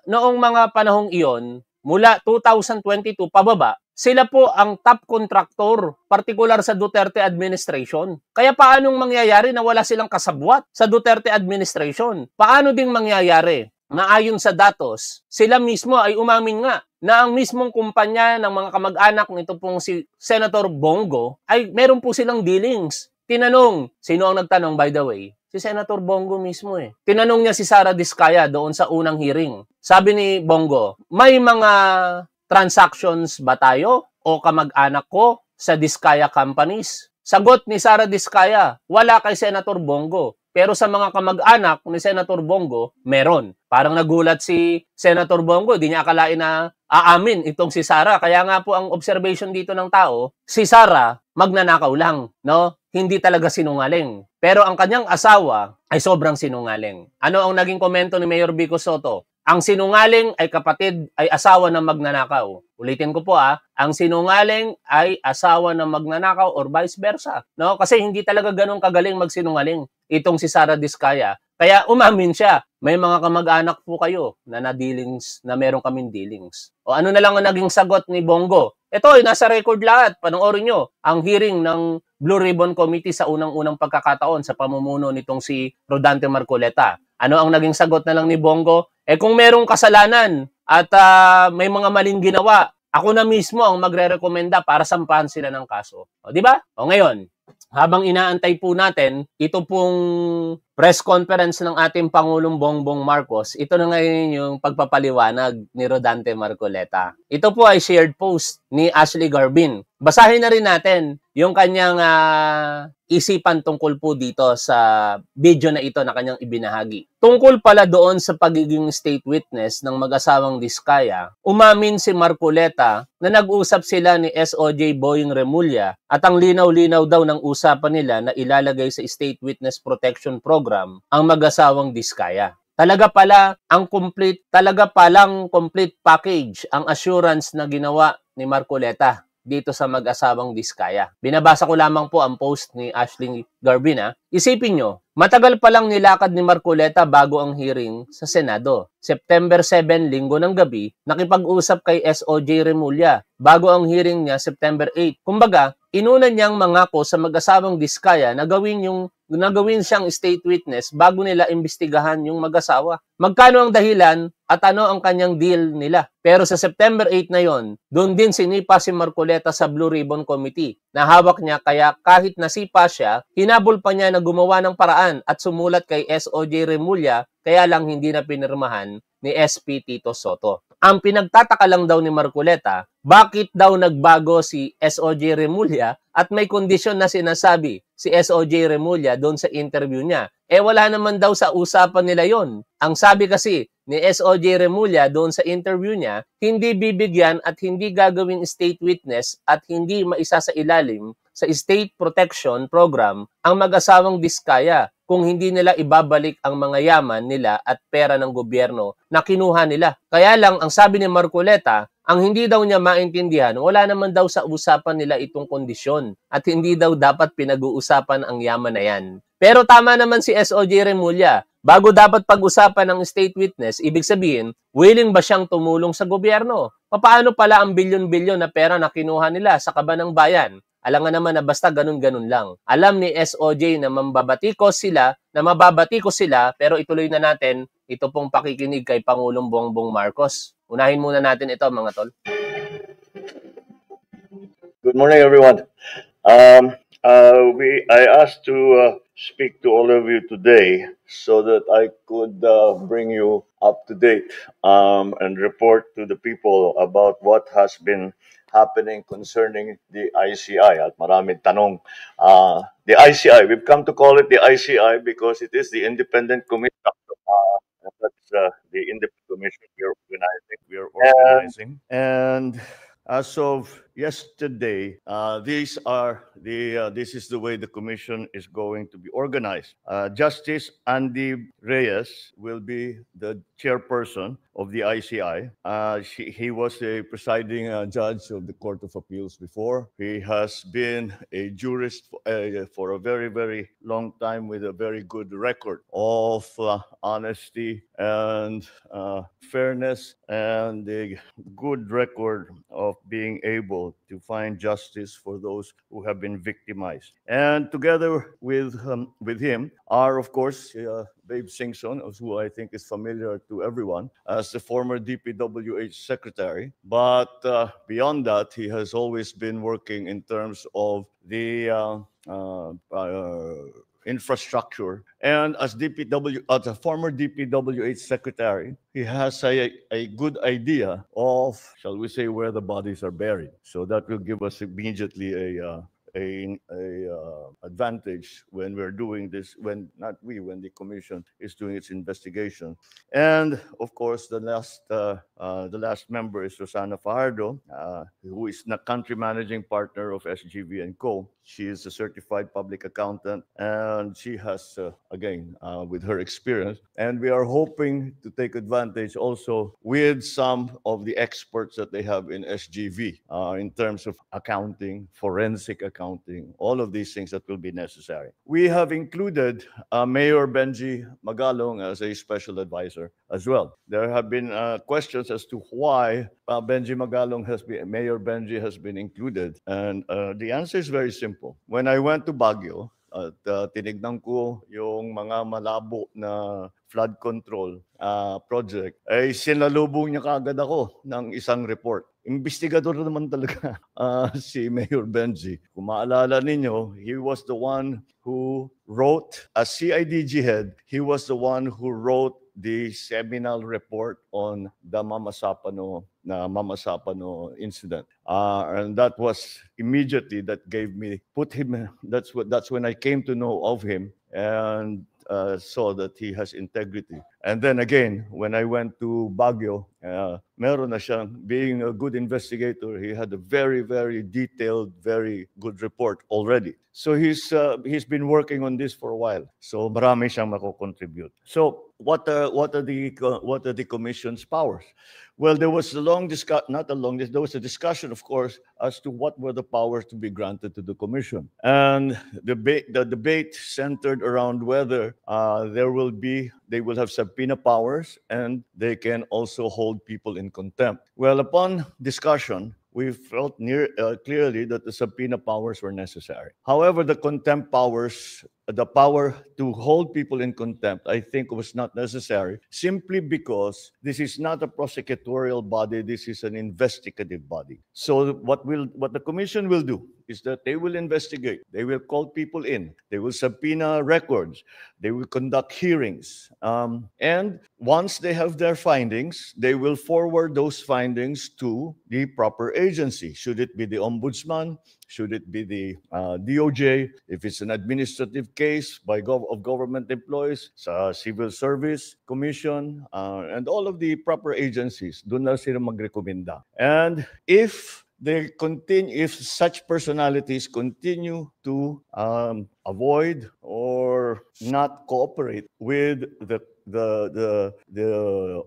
noong mga panahong iyon, mula 2022 pababa, sila po ang top contractor, particular sa Duterte administration. Kaya paanong mangyayari na wala silang kasabwat sa Duterte administration? Paano ding mangyayari na ayon sa datos, sila mismo ay umamin nga na ang mismong kumpanya ng mga kamag-anak nito pong si Senator Bongo ay meron po silang dealings. Tinanong, sino ang nagtanong by the way? Si Senator Bongo mismo eh. Tinanong niya si Sara Discaya doon sa unang hearing. Sabi ni Bongo, may mga transactions ba tayo o kamag-anak ko sa Discaya companies? Sagot ni Sara Discaya, wala kay Senator Bongo. Pero sa mga kamag-anak ni Senator Bongo, meron. Parang nagulat si Senator Bongo, di niya akalain na aamin itong si Sara. Kaya nga po ang observation dito ng tao, si Sara magnanakaw lang, no? Hindi talaga sinungaling. Pero ang kanyang asawa ay sobrang sinungaling. Ano ang naging komento ni Mayor Vico Sotto? Ang sinungaling ay kapatid, ay asawa ng magnanakaw. Ulitin ko po ang sinungaling ay asawa ng magnanakaw or vice versa. No? Kasi hindi talaga ganun kagaling magsinungaling itong si Sara Discaya. Kaya umamin siya, may mga kamag-anak po kayo na na-dealings, na meron kaming dealings. O ano na lang ang naging sagot ni Bongo? Ito ay nasa record lahat. Panoorin nyo ang hearing ng Blue Ribbon Committee sa unang-unang pagkakataon sa pamumuno nitong si Rodante Marcoleta. Ano ang naging sagot na lang ni Bongo? Kung merong kasalanan at may mga maling ginawa, ako na mismo ang magre-rekomenda para sampahan sila ng kaso. O, di ba? O ngayon, habang inaantay po natin, ito pong press conference ng ating Pangulong Bongbong Marcos, ito na ngayon yung pagpapaliwanag ni Rodante Marcoleta. Ito po ay shared post ni Ashley Garbin. Basahin na rin natin yung kanyang isipan tungkol po dito sa video na ito na kanyang ibinahagi. Tungkol pala doon sa pagiging state witness ng mag-asawang Discaya, umamin si Marcoleta na nag-usap sila ni SOJ Boying Remulla at ang linaw-linaw daw ng usapan nila na ilalagay sa State Witness Protection Program ang mag-asawang Discaya. Talaga palang complete package ang assurance na ginawa ni Marcoleta. dito sa mag-asawang Diskaya. Binabasa ko lamang po ang post ni Ashley Garbina. Isipin nyo, matagal pa lang nilakad ni Marcoleta bago ang hearing sa Senado. September 7, linggo ng gabi, nakipag-usap kay SOJ Remulla bago ang hearing niya September 8. Kumbaga, inuna niyang mangako sa mag-asawang Diskaya na gawin siyang state witness bago nila imbestigahan yung mag-asawa. Magkano ang dahilan at ano ang kanyang deal nila? Pero sa September 8 na yon, doon din sinipa si Marcoleta sa Blue Ribbon Committee. Nahawak niya kaya kahit nasipa siya, hinabol pa niya na gumawa ng paraan at sumulat kay SOJ Remulla kaya lang hindi na pinirmahan ni SP Tito Soto. Ang pinagtataka lang daw ni Marcoleta, bakit daw nagbago si SOJ Remulla at may kondisyon na sinasabi si SOJ Remulla doon sa interview niya. Wala naman daw sa usapan nila yon. Ang sabi kasi ni SOJ Remulla doon sa interview niya, hindi bibigyan at hindi gagawing state witness at hindi maisa sa ilalim sa State Protection Program ang mag-asawang Diskaya kung hindi nila ibabalik ang mga yaman nila at pera ng gobyerno na kinuha nila. Kaya lang, ang sabi ni Marcoleta, ang hindi daw niya maintindihan, wala naman daw sa usapan nila itong kondisyon at hindi daw dapat pinag-uusapan ang yaman na yan. Pero tama naman si SOJ Remulla. Bago dapat pag-usapan ng state witness, ibig sabihin, willing ba siyang tumulong sa gobyerno? Paano pala ang bilyon-bilyon na pera na kinuha nila sa kaba ng bayan? Alam nga naman na basta ganun-ganun lang. Alam ni SOJ na mababatikos sila, pero ituloy na natin ito pong pakikinig kay Pangulong Bongbong Marcos. Unahin muna natin ito, mga tol. Good morning, everyone. I asked to speak to all of you today so that I could bring you up to date and report to the people about what has been happening concerning the ICI. At maraming tanong. The ICI, we've come to call it the ICI because it is the Independent Commission. That's the Independent Commission we are organizing. And as of yesterday, this is the way the commission is going to be organized. Justice Andy Reyes will be the chairperson of the ICI. He was a presiding judge of the Court of Appeals before. He has been a jurist for a very, very long time with a very good record of honesty and fairness and a good record of being able to find justice for those who have been victimized. And together with him are, of course, Babe Singson, who I think is familiar to everyone as the former DPWH secretary. But beyond that, he has always been working in terms of the infrastructure. And as a former DPWH secretary, he has a good idea of, shall we say, where the bodies are buried. So that will give us immediately a advantage when we're doing this, when the commission is doing its investigation. And of course, the last member is Rosana Fajardo, who is the country managing partner of SGV & Co. She is a certified public accountant, and she has, again, with her experience, and we are hoping to take advantage also with some of the experts that they have in SGV in terms of accounting, forensic accounting, all of these things that will be necessary. We have included Mayor Benji Magalong as a special advisor as well. There have been questions as to why Mayor Benji has been included, and the answer is very simple. When I went to Baguio, at tinignan ko yung mga malabo na flood control project, ay sinalubong niya kaagad ako ng isang report. Investigador naman talaga si Mayor Benji. Kung maalala ninyo, he was the one who wrote, as CIDG head, he was the one who wrote the seminal report on the Mama Sapano incident. And that was immediately that's when I came to know of him and saw that he has integrity And then again, when I went to Baguio, meron na siyang, being a good investigator, he had a very, very detailed, very good report already. So he's been working on this for a while. So marami siyang mako-contribute. So what are the commission's powers? Well, there was a there was a discussion, of course, as to what were the powers to be granted to the commission. And the debate centered around whether they will have subpoena powers and they can also hold people in contempt. Well, upon discussion, we felt clearly that the subpoena powers were necessary. However, the contempt powers, the power to hold people in contempt, I think was not necessary, simply because this is not a prosecutorial body, this is an investigative body. So what the commission will do is that they will investigate, they will call people in, they will subpoena records, they will conduct hearings, and once they have their findings, they will forward those findings to the proper agency. Should it be the Ombudsman? Should it be the DOJ? If it's an administrative case of government employees, Civil Service Commission, and all of the proper agencies, doon na sila magrekomenda. And if such personalities continue to avoid or not cooperate with the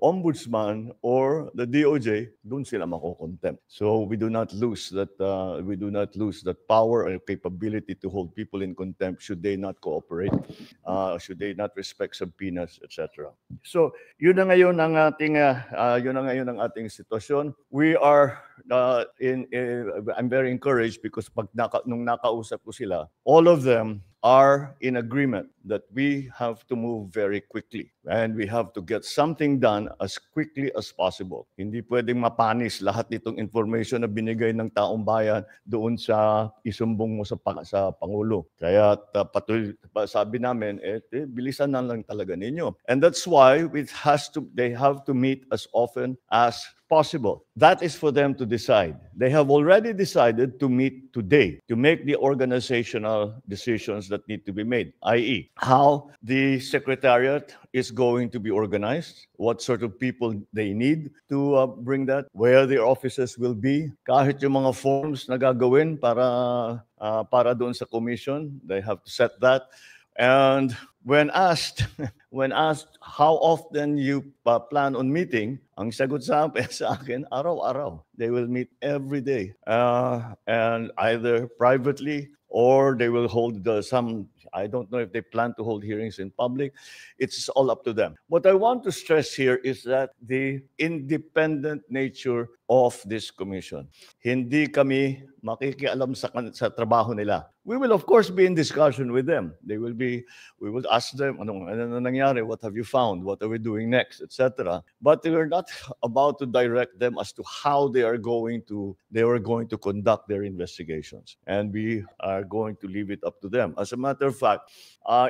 ombudsman or the DOJ, dun sila mako-contempt. So we do not lose that power or capability to hold people in contempt should they not cooperate, should they not respect subpoenas, etc. So yun na ngayon ang ating sitwasyon. We are I'm very encouraged because nung nakausap ko sila, all of them are in agreement that we have to move very quickly and we have to get something done as quickly as possible. Hindi pwedeng mapanis lahat nitong information na binigay ng taong bayan doon sa isumbong mo sa Pangulo. Kaya sabi namin, bilisan na lang talaga ninyo. And that's why they have to meet as often as possible. That is for them to decide. They have already decided to meet today to make the organizational decisions that need to be made, i.e., how the secretariat is going to be organized, what sort of people they need to bring that, where their offices will be, kahit yung mga forms na gagawin para doon sa commission, they have to set that. And when asked how often you plan on meeting, ang sagot sa akin, araw-araw. They will meet every day, and either privately or they will hold I don't know if they plan to hold hearings in public. It's all up to them. What I want to stress here is that the independent nature of this commission. Hindi kami makikialam sa trabaho nila. We will of course be in discussion with them. We will ask them, ano nangyari? What have you found? What are we doing next? Etc. But we are not about to direct them as to how they are going to conduct their investigations. And we are going to leave it up to them. As a matter of fact,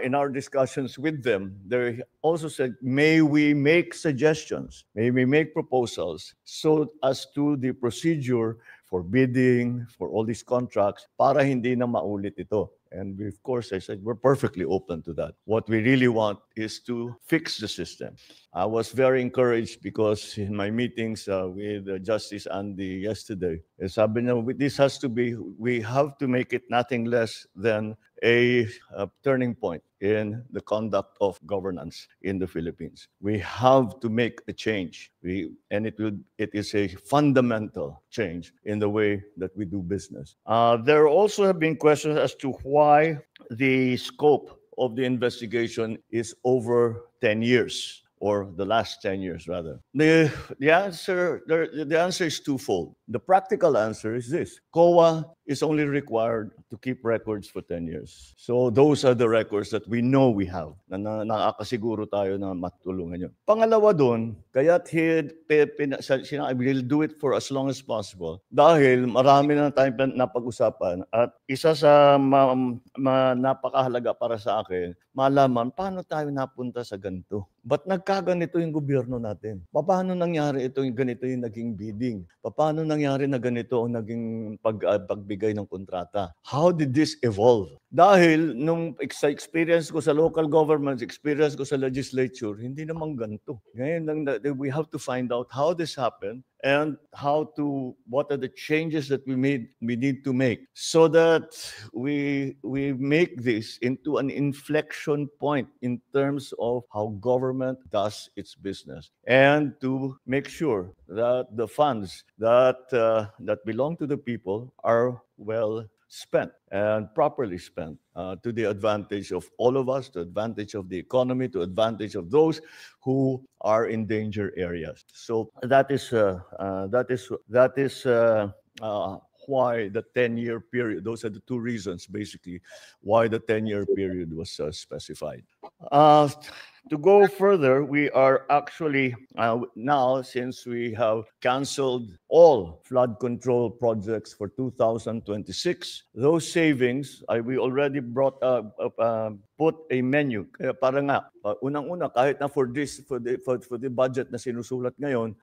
in our discussions with them, they also said, may we make suggestions, may we make proposals so as to the procedure for bidding, for all these contracts, para hindi na maulit ito. And we, of course, I said, we're perfectly open to that. What we really want is to fix the system. I was very encouraged because in my meetings with Justice Andy yesterday, sabi niya, we have to make it nothing less than a turning point in the conduct of governance in the Philippines. We have to make a change, and it is a fundamental change in the way that we do business. There also have been questions as to why the scope of the investigation is over 10 years. Or the last 10 years, rather. The answer is twofold. The practical answer is this. COA is only required to keep records for 10 years. So those are the records that we know we have, na nakakasiguro tayo na matulungan yun. Pangalawa doon, kaya't we'll do it for as long as possible dahil marami na tayong napag-usapan at isa sa napakahalaga para sa akin, malaman paano tayo napunta sa ganito. Ba't nagkaganito yung gobyerno natin? Paano nangyari ganito yung naging bidding? Paano nangyari nangyari na ganito ang naging pagbigay ng kontrata? How did this evolve? Dahil nung sa experience ko sa local governments, experience ko sa legislature, hindi naman ganito. Ngayon, we have to find out how this happened and what are the changes that we need to make so that we make this into an inflection point in terms of how government does its business, and to make sure that the funds that belong to the people are well spent and properly spent to the advantage of all of us, to advantage of the economy, to advantage of those who are in danger areas. So that is why the 10-year period. Those are the two reasons, basically, why the 10-year period was specified. To go further, we are actually now, since we have canceled all flood control projects for 2026, those savings, we already put a menu. Kaya para nga, unang-una, kahit na for the budget na sinusulat ngayon,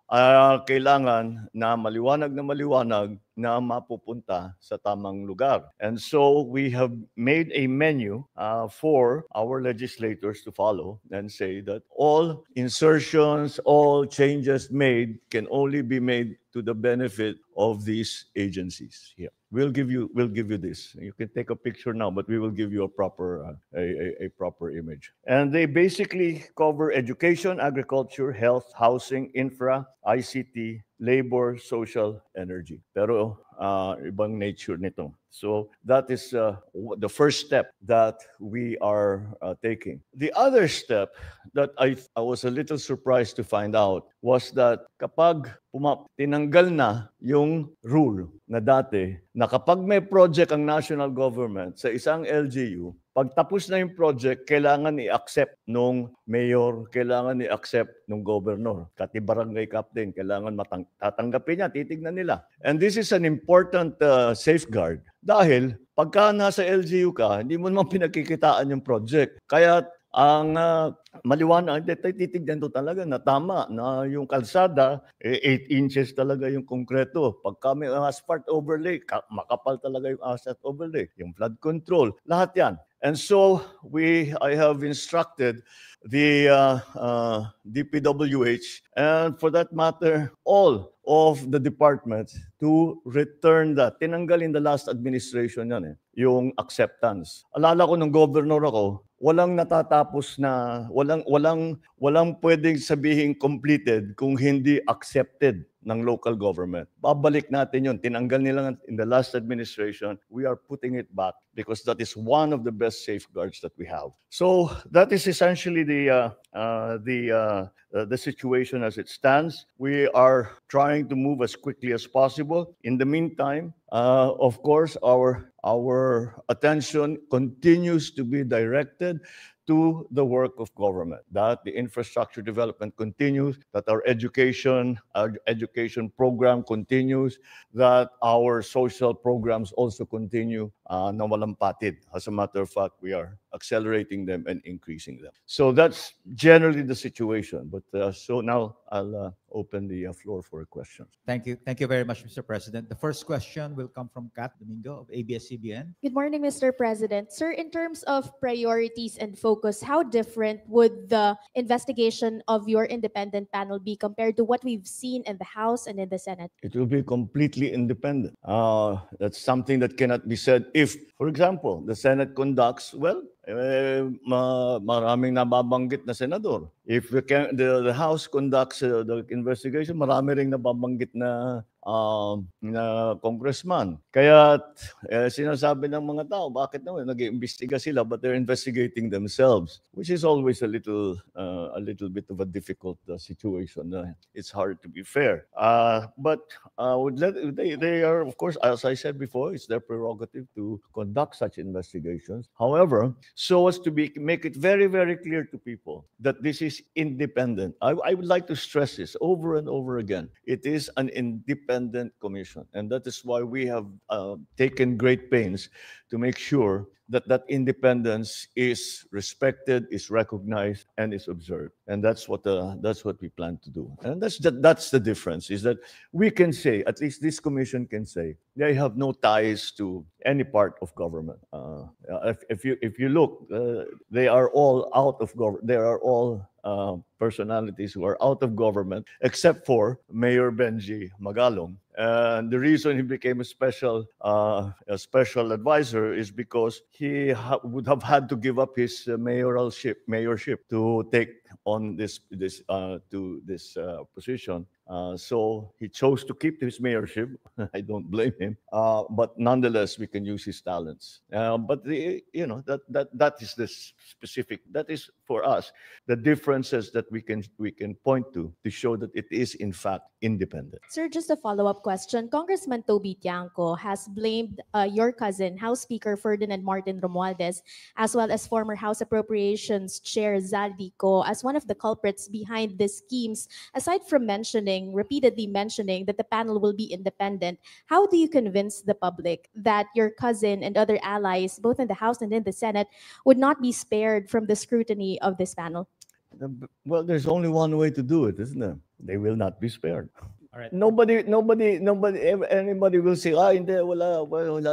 kailangan na maliwanag na mapupunta sa tamang lugar. And so we have made a menu for our legislators to follow and say that all insertions, all changes made can only be made to the benefit of these agencies here. We'll give you this. You can take a picture now, but we will give you a proper image. And they basically cover education, agriculture, health, housing, infra, ICT, labor, social, energy. Pero ibang nature nito. So that is the first step that we are taking. The other step that I was a little surprised to find out was that kapag tinanggal na yung rule na dati na kapag may project ang national government sa isang LGU, pagtapos na yung project, kailangan i-accept nung mayor, kailangan i-accept nung governor, kati barangay captain, kailangan tatanggapin niya, titignan nila. And this is an important safeguard dahil pagka nasa LGU ka, hindi mo naman pinagkikitaan yung project. Kaya ang maliwanag, titignan to talaga na tama na yung kalsada, 8 inches talaga yung konkreto. Pagka may asphalt overlay, makapal talaga yung asphalt overlay. Yung flood control, lahat yan. And so I have instructed the DPWH and for that matter, all of the departments to return that. Tinanggal in the last administration yan yung acceptance. Alala ko nung governor ako, walang natatapos na, walang pwedeng sabihin completed kung hindi accepted ng local government. Babalik natin yun. Tinanggal nila in the last administration. We are putting it back because that is one of the best safeguards that we have. So that is essentially the situation as it stands. We are trying to move as quickly as possible. In the meantime, of course, our attention continues to be directed to the work of government, that the infrastructure development continues, that our education program continues, that our social programs also continue na walang patid. As a matter of fact, we are accelerating them and increasing them. So that's generally the situation. But so now I'll open the floor for questions. Thank you. Thank you very much, Mr. President. The first question will come from Kat Domingo of ABS-CBN. Good morning, Mr. President. Sir, in terms of priorities and focus, how different would the investigation of your independent panel be compared to what we've seen in the House and in the Senate? It will be completely independent. That's something that cannot be said if, for example, the Senate conducts, well, maraming nababanggit na senador. If the House conducts the investigation, marami ring nababanggit na congressman. Kaya sinasabi ng mga tao, bakit naman nag-iimbestiga sila but they're investigating themselves, which is always a little bit of a difficult situation. It's hard to be fair. But they are, of course, as I said before, it's their prerogative to conduct such investigations. However, so as to make it very, very clear to people that this is independent. I would like to stress this over and over again. It is an independent commission, and that is why we have taken great pains to make sure that independence is respected, is recognized, and is observed. And that's what we plan to do. And that's the difference, is that we can say, at least this commission can say, they have no ties to any part of government. If you look, they are all out of government. They are all personalities who are out of government, except for Mayor Benji Magalong. And the reason he became a special advisor is because he would have had to give up his mayorship to take on this position. So he chose to keep his mayorship. I don't blame him. But nonetheless, we can use his talents. But that is the specific. That is for us the differences that we can point to show that it is in fact independent. Sir, just a follow-up question. Congressman Toby Tiangco has blamed your cousin, House Speaker Ferdinand Martin Romualdez, as well as former House Appropriations Chair Zaldico, as one of the culprits behind these schemes. Aside from repeatedly mentioning that the panel will be independent, how do you convince the public that your cousin and other allies, both in the House and in the Senate, would not be spared from the scrutiny of this panel? Well, there's only one way to do it, isn't there? They will not be spared. All right. Anybody will say, hindi, wala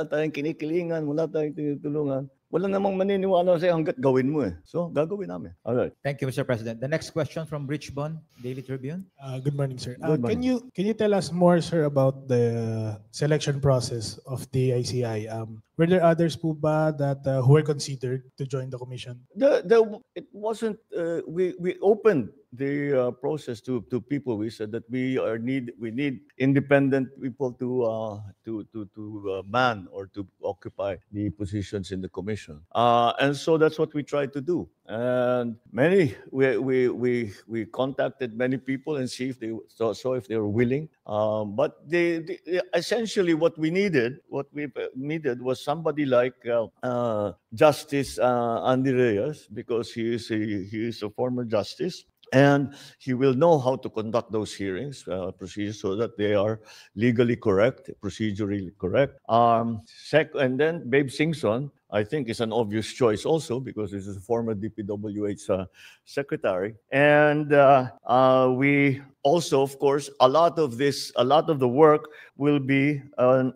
tayong kinikilingan, wala tayong tinutulungan. Wala namang maniniwala sa'yo hanggat gawin mo eh. So, gagawin namin. All right. Thank you, Mr. President. The next question from Rich Bon, Daily Tribune. Good morning, sir. Good morning. Can you tell us more, sir, about the selection process of the ICI? Were there others po ba that who were considered to join the commission? It wasn't. We opened the process to people. We said that we need independent people to man or to occupy the positions in the commission. And so that's what we tried to do. And we contacted many people and see if they were willing. But essentially what we needed was somebody like Justice Andy Reyes, because he is a former justice. And he will know how to conduct those hearings, procedures, so that they are legally correct, procedurally correct. And then Babe Singson, I think, is an obvious choice also, because this is a former DPWH secretary. And we also, of course, a lot of the work will be an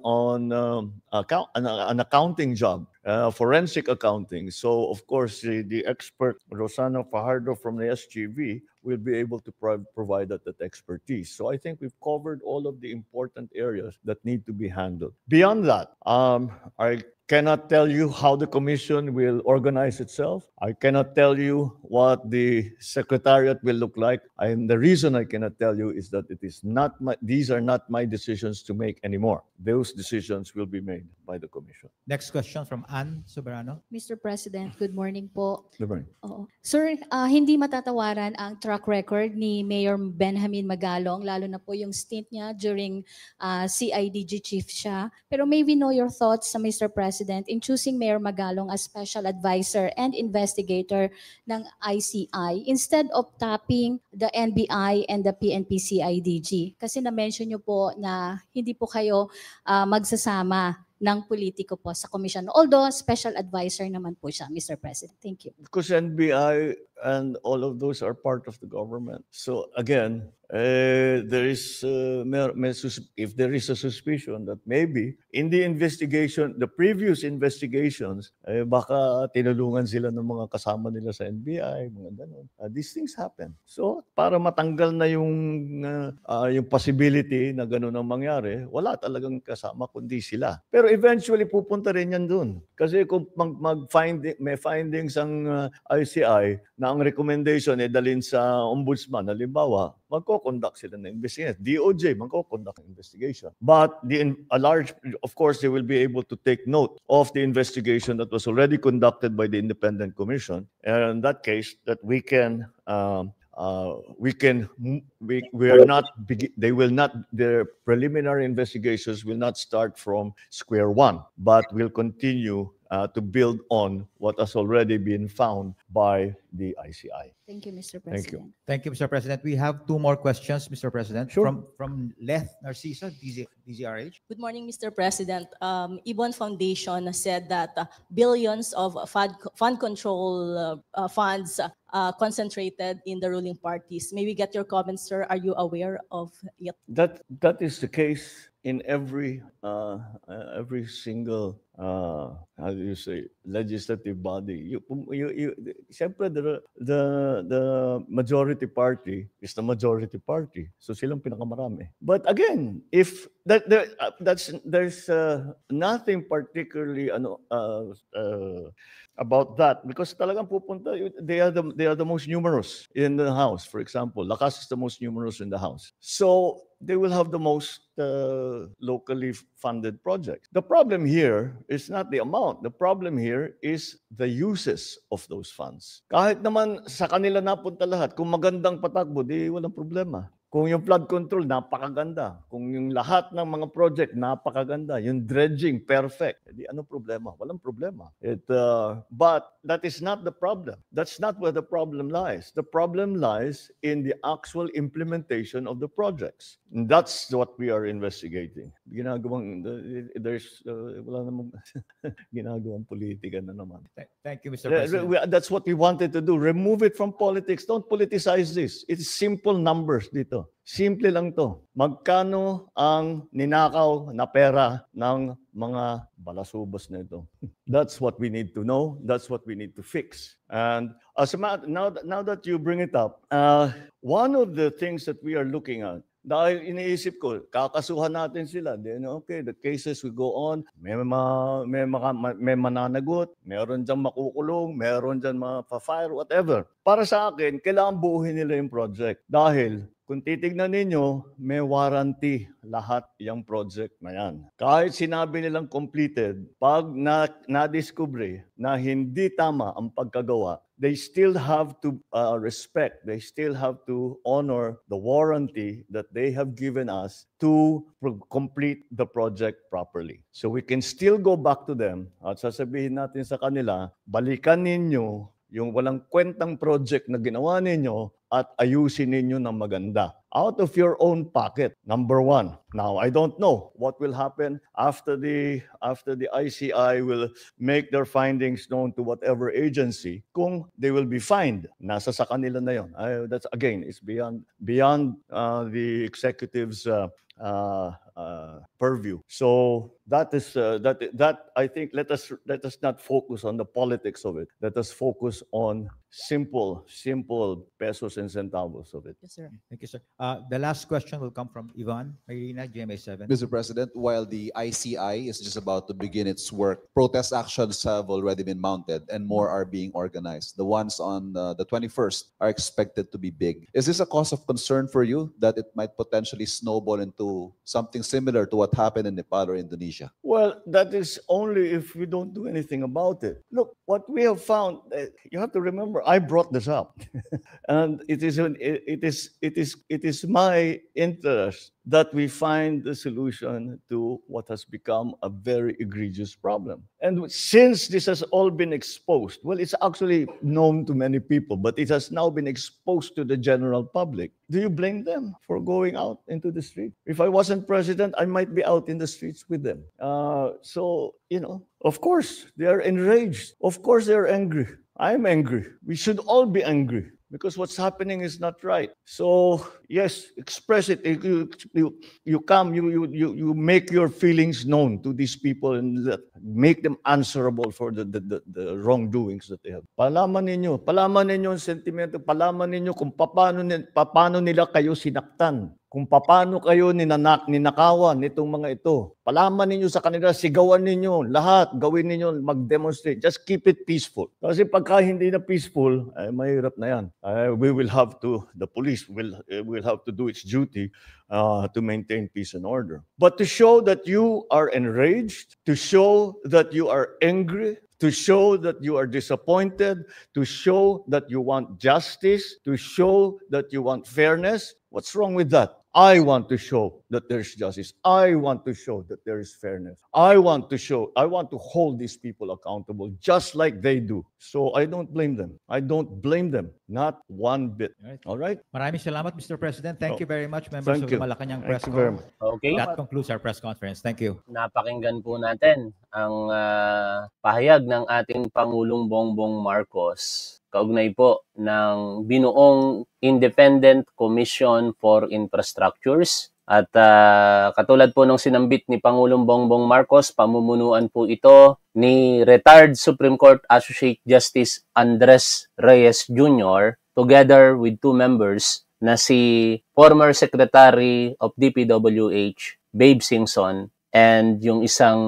accounting job. Forensic accounting. So, of course, the expert, Rosana Fajardo from the SGV, will be able to provide that expertise. So I think we've covered all of the important areas that need to be handled. Beyond that, I cannot tell you how the commission will organize itself. I cannot tell you what the secretariat will look like. And the reason I cannot tell you is that these are not my decisions to make anymore. Those decisions will be made by the commission. Next question from Ann Soberano. Mr. President, good morning po. Good morning. Oo. Sir, hindi matatawaran ang track record ni Mayor Benjamin Magalong, lalo na po yung stint niya during CIDG chief siya. Pero may we know your thoughts, Mr. President, in choosing Mayor Magalong as special advisor and investigator ng ICI instead of tapping the NBI and the PNP CIDG? Kasi na-mention niyo po na hindi po kayo magsasama ng politiko po sa commission. Although, special advisor naman po siya, Mr. President. Thank you. Because NBI and all of those are part of the government. So again, there is if there is a suspicion that maybe in the investigation, the previous investigations, baka tinulungan sila ng mga kasama nila sa NBI, mga ganun. These things happen. So para matanggal na yung possibility na ganun ang mangyari, wala talagang kasama kundi sila. Pero eventually pupunta rin yan dun. Kasi kung may findings ang ICI na ang recommendation dalhin sa ombudsman, halimbawa, magko-conduct sila ng investigation. DOJ, magko-conduct ng investigation. But of course, they will be able to take note of the investigation that was already conducted by the Independent Commission. And in that case, that we can they will not, their preliminary investigations will not start from square one, but will continue to build on what has already been found by the ICI. Thank you, Mr. President. Thank you. Thank you, Mr. President. We have two more questions, Mr. President. Sure. From Leth Narcisa, DZRH. Good morning, Mr. President. Ibon Foundation said that billions of fund control funds concentrated in the ruling parties. May we get your comments, sir? Are you aware of it? That is the case in every single how do you say, legislative body. Siyempre, the majority party is the majority party. So silang pinakamarami. But again, if there's nothing particularly about that, because talagang pupunta, they are the most numerous in the House. For example, Lakas is the most numerous in the House. So they will have the most locally funded projects. The problem here is not the amount. The problem here is the uses of those funds. Kahit naman sa kanila napunta lahat, kung magandang patakbo, di walang problema. Kung yung flood control, napakaganda. Kung yung lahat ng mga project, napakaganda. Yung dredging, perfect. Di ano problema? Walang problema. But that is not the problem. That's not where the problem lies. The problem lies in the actual implementation of the projects. And that's what we are investigating. There's wala namang ginagawang politika na naman. Thank you, Mr. President. That's what we wanted to do. Remove it from politics. Don't politicize this. It's simple numbers dito. Simple lang to. Magkano ang ninakaw na pera ng mga balasubos na ito? That's what we need to know. That's what we need to fix. And as a matter, now that you bring it up, one of the things that we are looking at, dahil iniisip ko, kakasuhan natin sila. Then, okay, the cases will go on. May mananagot, meron dyan makukulong, meron dyan mapa-fire, whatever. Para sa akin, kailangan buuhin nila yung project. Dahil, kung titignan ninyo, may warranty lahat yung project na yan. Kahit sinabi nilang completed, pag na-discover na hindi tama ang pagkagawa, they still have to respect, they still have to honor the warranty that they have given us to complete the project properly. So we can still go back to them at sasabihin natin sa kanila, balikan ninyo yung walang kwentang project na ginawa ninyo at ayusin ninyo ng maganda. Out of your own pocket, number one. Now, I don't know what will happen after the ICI will make their findings known to whatever agency, kung they will be fined. Nasa sa kanila na yun. That's, again, it's beyond the executive's purview. So that I think let us not focus on the politics of it. Let us focus on simple pesos and centavos of it. Yes, sir. Thank you, sir. The last question will come from Ivan Mayrina, GMA7. Mr. President, while the ICI is just about to begin its work, protest actions have already been mounted and more are being organized. The ones on the 21st are expected to be big. Is this a cause of concern for you that it might potentially snowball into something similar to what happened in Nepal or Indonesia? Well, that is only if we don't do anything about it. Look, what we have found, you have to remember, I brought this up, and it is my interest that we find the solution to what has become a very egregious problem. And since this has all been exposed, well, it's actually known to many people, but it has now been exposed to the general public. Do you blame them for going out into the street? If I wasn't president, I might be out in the streets with them. So, of course, they are enraged. Of course, they are angry. I'm angry. We should all be angry because what's happening is not right. So yes, express it. You come, you make your feelings known to these people and make them answerable for the wrongdoings that they have. Palaman ninyo ang sentimento, palaman ninyo kung paano nila kayo sinaktan. Kung paano kayo ninakawan nitong mga ito. Palaman ninyo sa kanila, sigawan ninyo, lahat, gawin ninyo, mag-demonstrate. Just keep it peaceful. Kasi pagka hindi na peaceful, mahirap na yan. The police will have to do its duty to maintain peace and order. But to show that you are enraged, to show that you are angry, to show that you are disappointed, to show that you want justice, to show that you want fairness. What's wrong with that? I want to show that there's justice. I want to show that there is fairness. I want to hold these people accountable just like they do. So I don't blame them. I don't blame them. Not one bit. All right? Maraming salamat, Mr. President. Thank you very much, members Thank of you. the Malacanang Thank Press you very Corps. much. Okay. That concludes our press conference. Thank you. Napakinggan po natin ang pahayag ng ating Pangulong Bongbong Marcos kaugnay po ng binuong Independent Commission for Infrastructures. At katulad po ng sinambit ni Pangulong Bongbong Marcos, pamumunuan po ito ni retired Supreme Court Associate Justice Andres Reyes Jr. together with two members na si former Secretary of DPWH, Babe Singson, and yung isang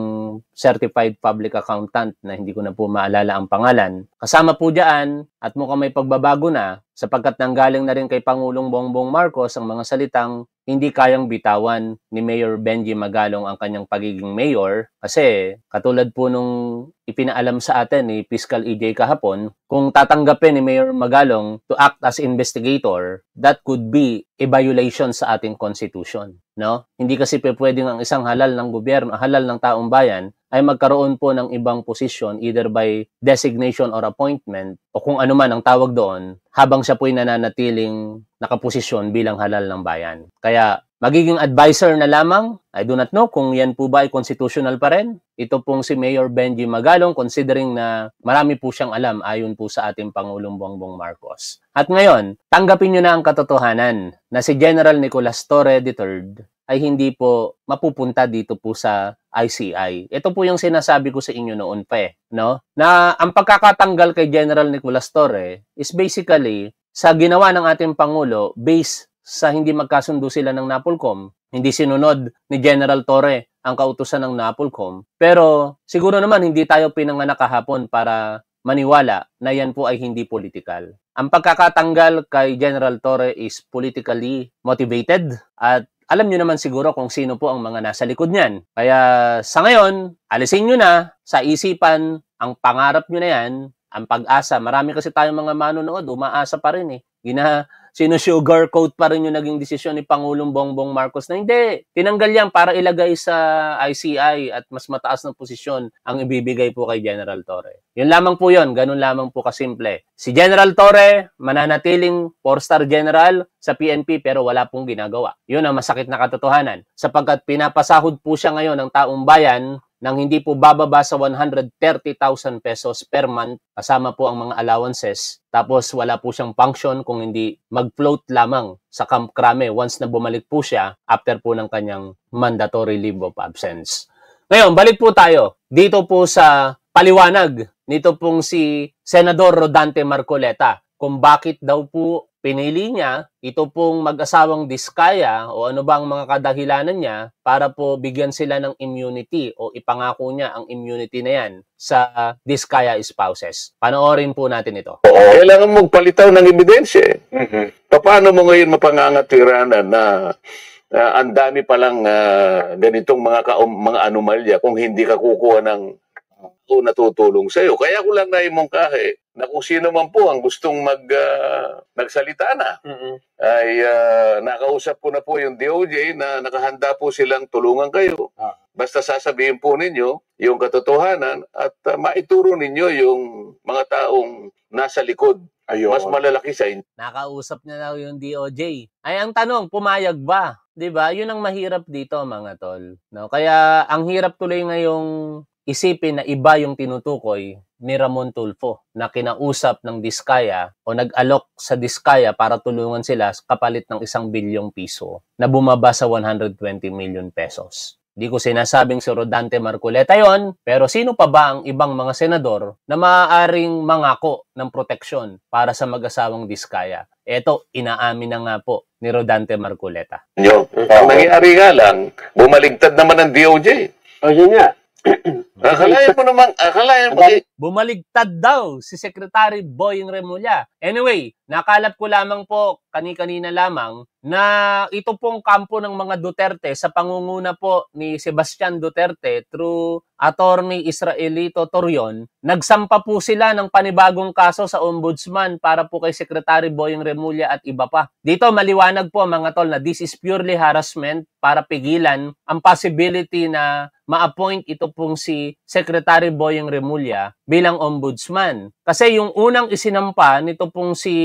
certified public accountant na hindi ko na po maalala ang pangalan. Kasama po diyan at mukhang may pagbabago na sapagkat nanggaling na rin kay Pangulong Bongbong Marcos ang mga salitang hindi kayang bitawan ni Mayor Benji Magalong ang kanyang pagiging mayor kasi katulad po nung ipinaalam sa atin ni Fiscal EJ kahapon, kung tatanggapin ni Mayor Magalong to act as investigator, that could be a violation sa ating constitution, no? Hindi kasi pwedeng ang isang halal ng gobyerno, halal ng taong bayan ay magkaroon po ng ibang posisyon either by designation or appointment o kung ano man ang tawag doon habang siya po'y nananatiling nakaposisyon bilang halal ng bayan. Kaya magiging advisor na lamang, I do not know kung yan po ba ay constitutional pa rin. Ito pong si Mayor Benji Magalong considering na marami po siyang alam ayon po sa ating Pangulong Bongbong Marcos. At ngayon, tanggapin nyo na ang katotohanan na si General Nicolas Torre III ay hindi po mapupunta dito po sa ICI. Ito po yung sinasabi ko sa inyo noon pa no? Na ang pagkakatanggal kay General Nicolas Torre is basically sa ginawa ng ating Pangulo based sa hindi magkasundo sila ng NAPOLCOM. Hindi sinunod ni General Torre ang kautusan ng NAPOLCOM. Pero siguro naman hindi tayo pinanganak kahapon para maniwala na yan po ay hindi political. Ang pagkakatanggal kay General Torre is politically motivated at alam nyo naman siguro kung sino po ang mga nasa likod niyan. Kaya sa ngayon, alisin nyo na sa isipan ang pangarap nyo na yan, ang pag-asa. Marami kasi tayong mga manonood, umaasa pa rin Sino-sugarcoat pa rin yung naging desisyon ni Pangulong Bongbong Marcos na hindi. Tinanggal yan para ilagay sa ICI at mas mataas na posisyon ang ibibigay po kay General Torre. Yun lamang po yun. Ganun lamang po kasimple. Si General Torre, mananatiling 4-star general sa PNP pero wala pong ginagawa. Yun ang masakit na katotohanan. Sapagkat pinapasahod po siya ngayon ng taong bayan nang hindi po bababa sa 130,000 pesos per month kasama po ang mga allowances. Tapos wala po siyang function kung hindi mag-float lamang sa Camp Crame once na bumalik po siya after po ng kanyang mandatory leave of absence. Ngayon, balik po tayo dito po sa paliwanag nito pong si Senador Rodante Marcoleta kung bakit daw po pinili niya ito pong mag-asawang Diskaya o ano bang mga kadahilanan niya para po bigyan sila ng immunity o ipangako niya ang immunity na yan sa Diskaya spouses. Panoorin po natin ito. Kailangan mong palitaw ng ebidensya. Paano mo ngayon mapangangatwiranan na ang dami palang ganitong mga anomalya kung hindi ka kukuha ng natutulong sa'yo. Kaya ko lang naimongkahe na kung sino man po ang gustong nagsalita na, ay nakausap ko na po yung DOJ na nakahanda po silang tulungan kayo. Basta sasabihin po ninyo yung katotohanan at maituro ninyo yung mga taong nasa likod. Mas malalaki sa inyo. Nakausap na daw yung DOJ. Ay, ang tanong, pumayag ba? 'Di ba? Yun ang mahirap dito, mga tol. No? Kaya ang hirap tuloy ngayong isipin na iba yung tinutukoy ni Ramon Tulfo na kinausap ng Diskaya o nag-alok sa Diskaya para tulungan sila kapalit ng 1 bilyong piso na bumaba sa 120 million pesos. Di ko sinasabing si Rodante Marcoleta yon, pero sino pa ba ang ibang mga senador na maaaring mangako ng proteksyon para sa mag-asawang Diskaya? Eto, inaamin na nga po ni Rodante Marcoleta. Ang nangyari nga lang, bumaligtad naman ang DOJ. O yun nga. Akalain mo naman, akalain mo. Bumaligtad daw si Secretary Boying Remulla. Anyway, nakalap ko lamang po kani-kanina lamang na ito pong kampo ng mga Duterte sa pangunguna po ni Sebastian Duterte through Attorney Israelito Torion, nagsampa po sila ng panibagong kaso sa Ombudsman para po kay Secretary Boying Remulla at iba pa. Dito maliwanag po mga tol na this is purely harassment para pigilan ang possibility na ma-appoint ito pong si Secretary Boying Remulla bilang ombudsman. Kasi yung unang isinampa nito pong si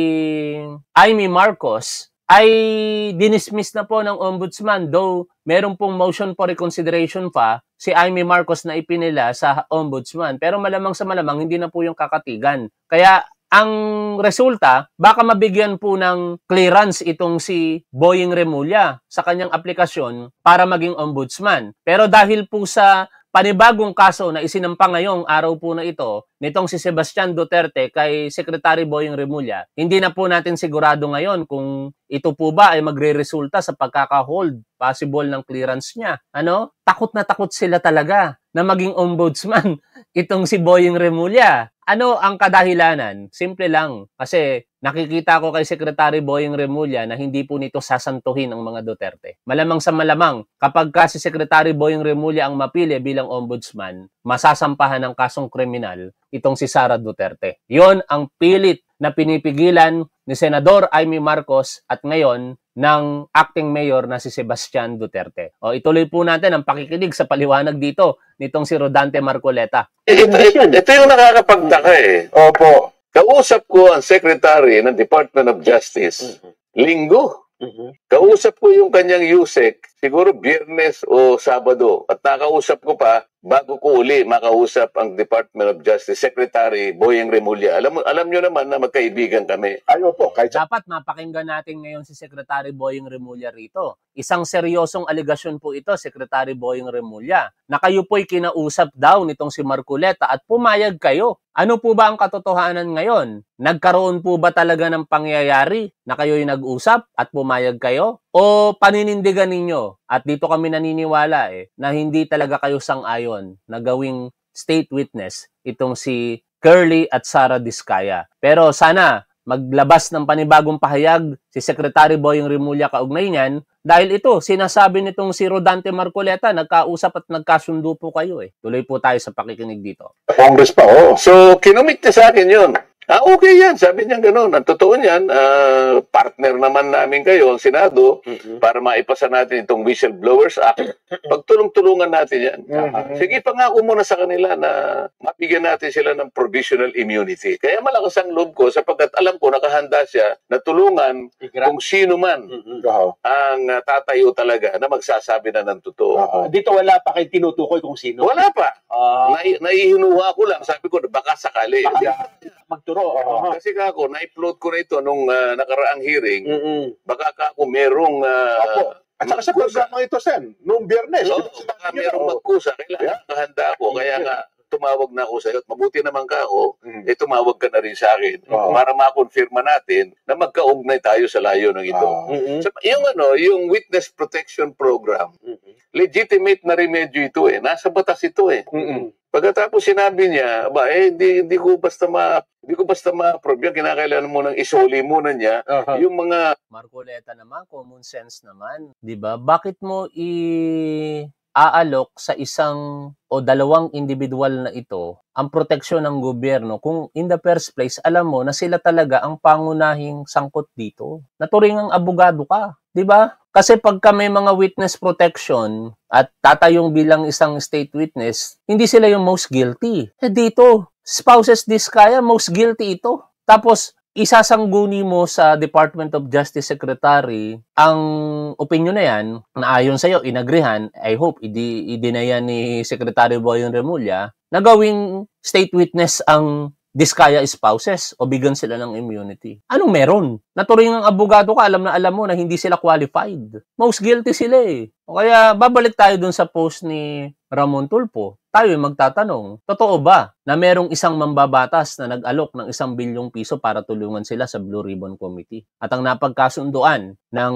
Amy Marcos ay dinismiss na po ng ombudsman, though meron pong motion for reconsideration pa si Amy Marcos na ipinila sa ombudsman. Pero malamang sa malamang hindi na po yung kakatigan. Kaya ang resulta, baka mabigyan po ng clearance itong si Boying Remulla sa kanyang aplikasyon para maging ombudsman. Pero dahil po sa panibagong kaso na isinampa ngayong araw po na ito, nitong si Sebastian Duterte kay Secretary Boying Remulla, hindi na po natin sigurado ngayon kung ito po ba ay magre-resulta sa pagkaka-hold possible ng clearance niya. Ano? Takot na takot sila talaga na maging ombudsman itong si Boying Remulla. Ano ang kadahilanan? Simple lang. Kasi nakikita ko kay Secretary Boying Remulla na hindi po nito sasantuhin ang mga Duterte. Malamang sa malamang, kapag si Secretary Boying Remulla ang mapili bilang ombudsman, masasampahan ng kasong kriminal itong si Sara Duterte. Yon ang pilit na pinipigilan ni Senador Amy Marcos at ngayon ng acting mayor na si Sebastian Duterte. O ituloy po natin ang pakikinig sa paliwanag dito nitong si Rodante Marcoleta. Ito yung nakakapagtaka eh. Opo. Kausap ko ang Secretary ng Department of Justice linggo. Kausap ko yung kanyang USEC siguro Biyernes o Sabado. At nakausap ko pa bago ko uli makausap ang Department of Justice Secretary Boying Remulla. Alam nyo naman na magkaibigan kami. Ayo po, dapat mapakinggan natin ngayon si Secretary Boying Remulla rito. Isang seryosong aligasyon po ito, Secretary Boying Remulla, na kayo po'y kinausap daw nitong si Marcoleta at pumayag kayo. Ano po ba ang katotohanan ngayon? Nagkaroon po ba talaga ng pangyayari na kayo'y nag-usap at pumayag kayo? O paninindigan ninyo? At dito kami naniniwala na hindi talaga kayo sang-ayon na gawing state witness itong si Curly at Sara Diskaya. Pero sana maglabas ng panibagong pahayag si Secretary Boying Remulla kaugnay niyan dahil ito, sinasabi nitong si Rodante Marcoleta, nagkausap at nagkasundo po kayo Tuloy po tayo sa pakikinig dito. Congress pa, So, kinumit niya sa akin yun. Okay yan. Sabi niya gano'n. Ang totoo niyan, partner naman namin kayo, ang Senado, para maipasa natin itong Whistleblowers Act. Pagtulong-tulungan natin yan. Sige, pangako muna sa kanila na mabigyan natin sila ng provisional immunity. Kaya malakas ang loob ko sapagkat alam ko nakahanda siya na tulungan kung sino man ang tatayo talaga na magsasabi na ng totoo. Dito wala pa kayo tinutukoy kung sino? Wala pa. Naihinuha ko lang. Sabi ko, baka sakali. Magturo. Kasi kako, na-upload ko na ito nung nakaraang hearing. Baka kako merong at saka sa programa ito, Sen, noong Biyernes. Baka merong magkusa. Kailangan nakahanda ako. Kaya nga, tumawag na ako sa iyo. At mabuti naman kako, tumawag ka na rin sa akin. Para makonfirma natin na magkaugnay tayo sa layo ng ito. So, yung Witness Protection Program, legitimate na remedyo ito Nasa batas ito Pagkatapos sinabi niya, hindi ko basta ma-approve yan. Kinakailangan mo nang isoli muna niya yung mga... Marcoleta naman, common sense naman. Diba? Bakit mo aalok sa isang o dalawang individual na ito ang proteksyon ng gobyerno kung in the first place, alam mo na sila talaga ang pangunahing sangkot dito? Naturing ang abogado ka. Diba? Kasi pagka may mga witness protection at tatayong bilang isang state witness, hindi sila yung most guilty. Dito, spouses Diskaya, most guilty ito. Tapos, isasangguni mo sa Department of Justice Secretary ang opinion na yan, na ayon sa'yo, inagrihan, I hope, idinayan ni Secretary Boying Remulla, na gawing state witness ang Diskaya spouses o bigyan sila ng immunity. Anong meron? naturingang abogado ka, alam na alam mo na hindi sila qualified. Most guilty sila eh. O kaya babalik tayo dun sa post ni Ramon Tulfo. Tayo yung magtatanong, totoo ba na merong isang mambabatas na nag-alok ng 1 bilyong piso para tulungan sila sa Blue Ribbon Committee? At ang napagkasunduan ng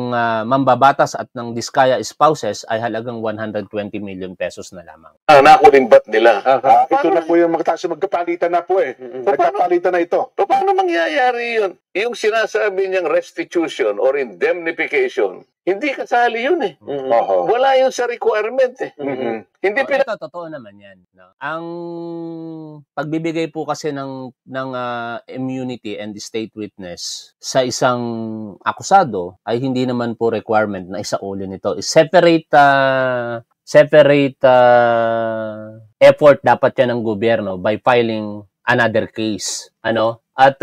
mambabatas at ng Diskaya spouses ay halagang 120 million pesos na lamang. Nakunin ba't nila? Ito na po yung magkapalitan na po eh. Nagkapalitan na ito. Paano mangyayari yun? Yung sinasabi niyang restitution or indemnification, hindi kasali yun eh. Wala yun sa requirement eh. Hindi Ito, totoo naman yan. No? Ang pagbibigay po kasi ng immunity and state witness sa isang akusado ay hindi naman po requirement na isaulin ito. Separate effort dapat yan ng gobyerno by filing another case. At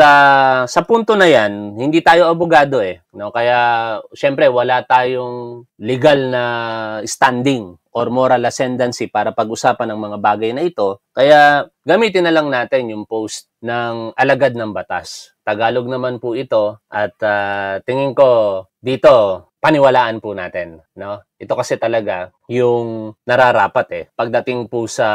sa punto na yan, hindi tayo abogado eh. No? Kaya, syempre, wala tayong legal na standing or moral ascendancy para pag-usapan ng mga bagay na ito. Kaya, gamitin na lang natin yung post ng alagad ng batas. Tagalog naman po ito at tingin ko dito, paniwalaan po natin. No? Ito kasi talaga yung nararapat eh. Pagdating po sa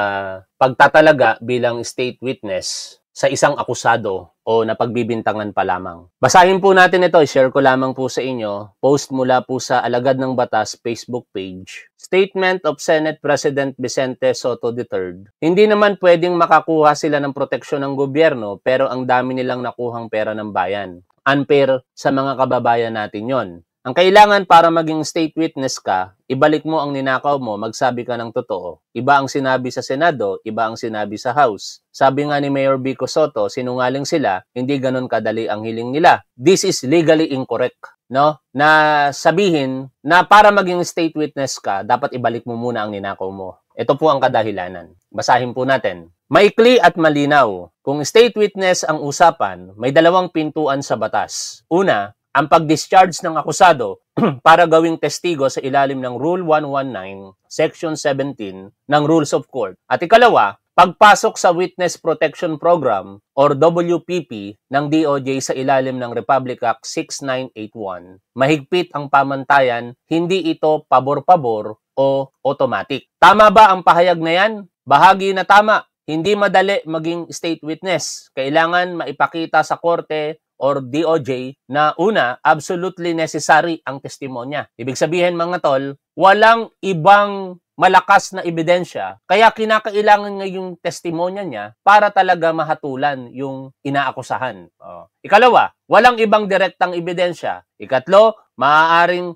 pagtatalaga bilang state witness sa isang akusado o napagbibintangan pa lamang. Basahin po natin ito, share ko lamang po sa inyo. Post mula po sa Alagad ng Batas Facebook page. Statement of Senate President Vicente Soto III. Hindi naman pwedeng makakuha sila ng proteksyon ng gobyerno pero ang dami nilang nakuhang pera ng bayan. Unfair sa mga kababayan natin yon. Ang kailangan para maging state witness ka, ibalik mo ang ninakaw mo, magsabi ka ng totoo. Iba ang sinabi sa Senado, iba ang sinabi sa House. Sabi nga ni Mayor Vico Soto, sinungaling sila, hindi ganun kadali ang hiling nila. This is legally incorrect. No? Na sabihin na para maging state witness ka, dapat ibalik mo muna ang ninakaw mo. Ito po ang kadahilanan. Basahin po natin. Maikli at malinaw. Kung state witness ang usapan, may 2 pintuan sa batas. Una, ang pag-discharge ng akusado para gawing testigo sa ilalim ng Rule 119, Section 17 ng Rules of Court. At ikalawa, pagpasok sa Witness Protection Program or WPP ng DOJ sa ilalim ng Republic Act 6981. Mahigpit ang pamantayan, hindi ito pabor-pabor o automatic. Tama ba ang pahayag na yan? Bahagi na tama. Hindi madali maging state witness. Kailangan maipakita sa korte or DOJ na una, absolutely necessary ang testimonya. Ibig sabihin mga tol, walang ibang malakas na ebidensya, kaya kinakailangan nga yung testimonya niya para talaga mahatulan yung inaakusahan. Ikalawa, walang ibang direktang ebidensya. Ikatlo, maaaring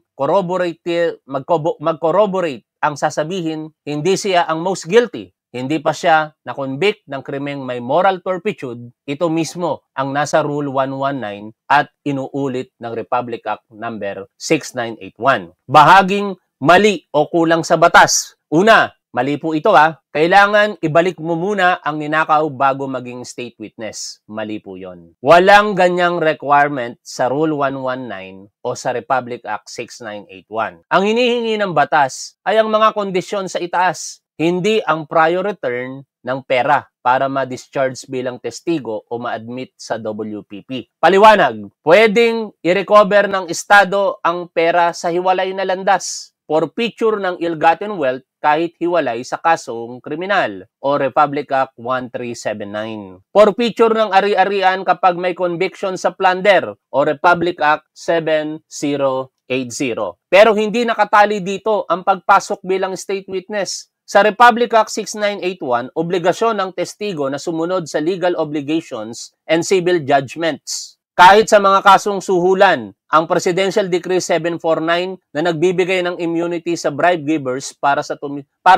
mag-corroborate ang sasabihin, hindi siya ang most guilty. Hindi pa siya na-convict ng krimeng may moral turpitude, ito mismo ang nasa Rule 119 at inuulit ng Republic Act number 6981. Bahaging mali o kulang sa batas. Una, mali po ito kailangan ibalik mo muna ang ninakaw bago maging state witness. Mali po yon. Walang ganyang requirement sa Rule 119 o sa Republic Act 6981. Ang hinihingi ng batas ay ang mga kondisyon sa itaas. Hindi ang prior return ng pera para ma-discharge bilang testigo o ma-admit sa WPP. Paliwanag, pwedeng i-recover ng Estado ang pera sa hiwalay na landas for picture ng ill-gotten wealth kahit hiwalay sa kasong kriminal o Republic Act 1379. For picture ng ari-arian kapag may conviction sa plunder o Republic Act 7080. Pero hindi nakatali dito ang pagpasok bilang state witness. Sa Republic Act 6981, obligasyon ng testigo na sumunod sa legal obligations and civil judgments. Kahit sa mga kasong suhulan, ang Presidential Decree 749 na nagbibigay ng immunity sa bribe givers para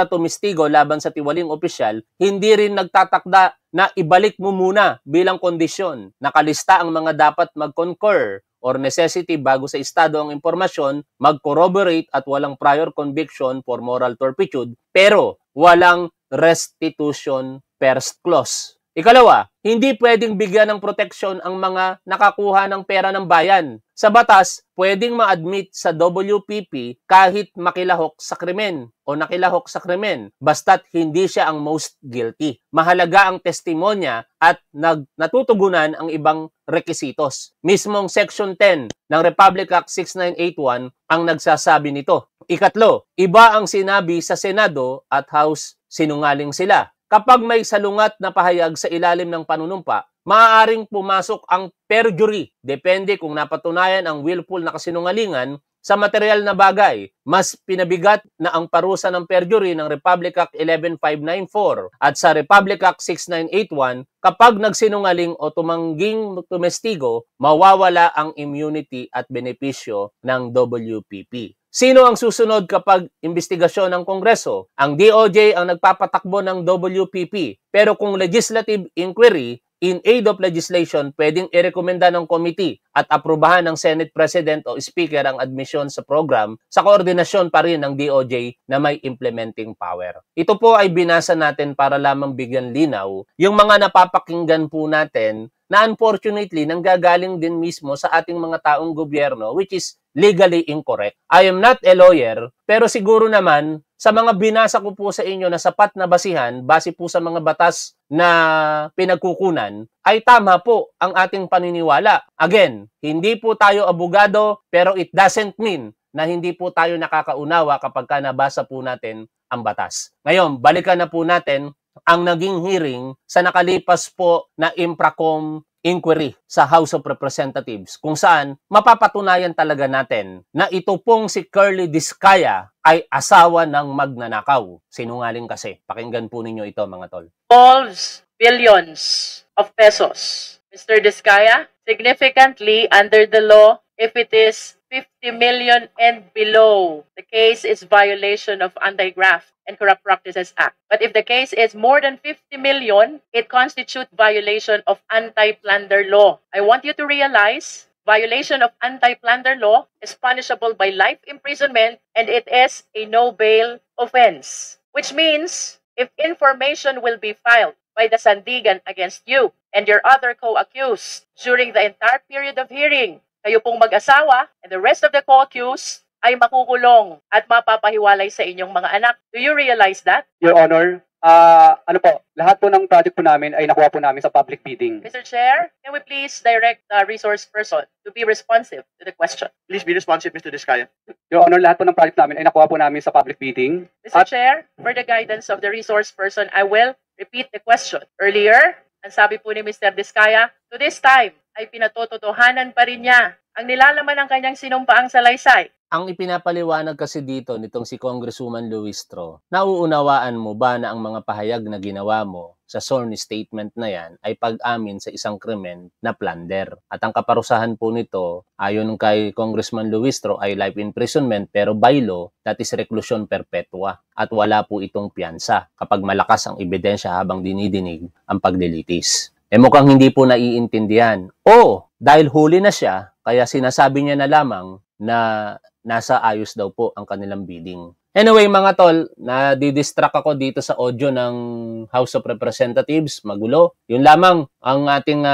tumistigo laban sa tiwaling opisyal, hindi rin nagtatakda na ibalik mo muna bilang kondisyon. Nakalista ang mga dapat mag-concur or necessity bago sa estado ang impormasyon, mag-corroborate at walang prior conviction for moral turpitude, pero walang restitution first clause. Ikalawa, hindi pwedeng bigyan ng proteksyon ang mga nakakuha ng pera ng bayan. Sa batas, pwedeng ma-admit sa WPP kahit makilahok sa krimen o nakilahok sa krimen, basta't hindi siya ang most guilty. Mahalaga ang testimonya at natutugunan ang ibang rekisitos. Mismong Section 10 ng Republic Act 6981 ang nagsasabi nito. Ikatlo, iba ang sinabi sa Senado at House, sinungaling sila. Kapag may salungat na pahayag sa ilalim ng panunumpa, maaaring pumasok ang perjury. Depende kung napatunayan ang willful na kasinungalingan sa material na bagay. Mas pinabigat na ang parusa ng perjury ng Republic Act 11594 at sa Republic Act 6981 kapag nagsinungaling o tumangging tumestigo, mawawala ang immunity at benepisyo ng WPP. Sino ang susunod kapag investigasyon ng Kongreso? Ang DOJ ang nagpapatakbo ng WPP. Pero kung legislative inquiry, in aid of legislation, pwedeng irekomenda ng committee at aprubahan ng Senate President o Speaker ang admission sa program sa koordinasyon pa rin ng DOJ na may implementing power. Ito po ay binasa natin para lamang bigyan linaw yung mga napapakinggan po natin na unfortunately nanggagaling din mismo sa ating mga taong gobyerno which is legally incorrect. I am not a lawyer, pero siguro naman sa mga binasa ko po sa inyo na sapat na basihan, base po sa mga batas na pinagkukunan, ay tama po ang ating paniniwala. Again, hindi po tayo abogado, pero it doesn't mean na hindi po tayo nakakaunawa kapag nabasa po natin ang batas. Ngayon, balikan na po natin ang naging hearing sa nakalipas po na Impracom inquiry sa House of Representatives kung saan mapapatunayan talaga natin na ito pong si Curly Diskaya ay asawa ng magnanakaw. Sinungaling kasi. Pakinggan po ninyo ito mga tol. Involves billions of pesos. Mr. Diskaya, significantly under the law, if it is 50 million and below, the case is violation of Anti-Graft and Corrupt Practices Act. But if the case is more than 50 million, it constitutes violation of anti-plunder law. I want you to realize violation of anti-plunder law is punishable by life imprisonment and it is a no-bail offense. Which means if information will be filed by the Sandigan against you and your other co-accused during the entire period of hearing, kayo pong mag-asawa and the rest of the co-accused ay makukulong at mapapahiwalay sa inyong mga anak. Do you realize that? Your Honor, lahat po ng project po namin ay nakuha po namin sa public bidding. Mr. Chair, can we please direct the resource person to be responsive to the question? Please be responsive, Mr. Diskaya. Your Honor, lahat po ng project namin ay nakuha po namin sa public bidding. Mr. Chair, for the guidance of the resource person, I will repeat the question. Earlier, ang sabi po ni Mr. Diskaya, to this time ay pinatototohanan pa rin niya ang nilalaman ng kanyang sinumpaang salaysay. Ang ipinapaliwanag kasi dito nitong si Congresswoman Luistro, nauunawaan mo ba na ang mga pahayag na ginawa mo sa sworn statement na yan ay pag-amin sa isang krimen na plunder? At ang kaparusahan po nito, ayon kay Congressman Luistro, ay life imprisonment pero by law, that is reclusion perpetua. At wala po itong piyansa kapag malakas ang ebidensya habang dinidinig ang paglilitis. Mukhang hindi po naiintindihan. O, dahil huli na siya, kaya sinasabi niya na lamang na nasa ayos daw po ang kanilang bidding. Anyway mga tol, nadidistract ako dito sa audio ng House of Representatives, magulo. Yun lamang ang ating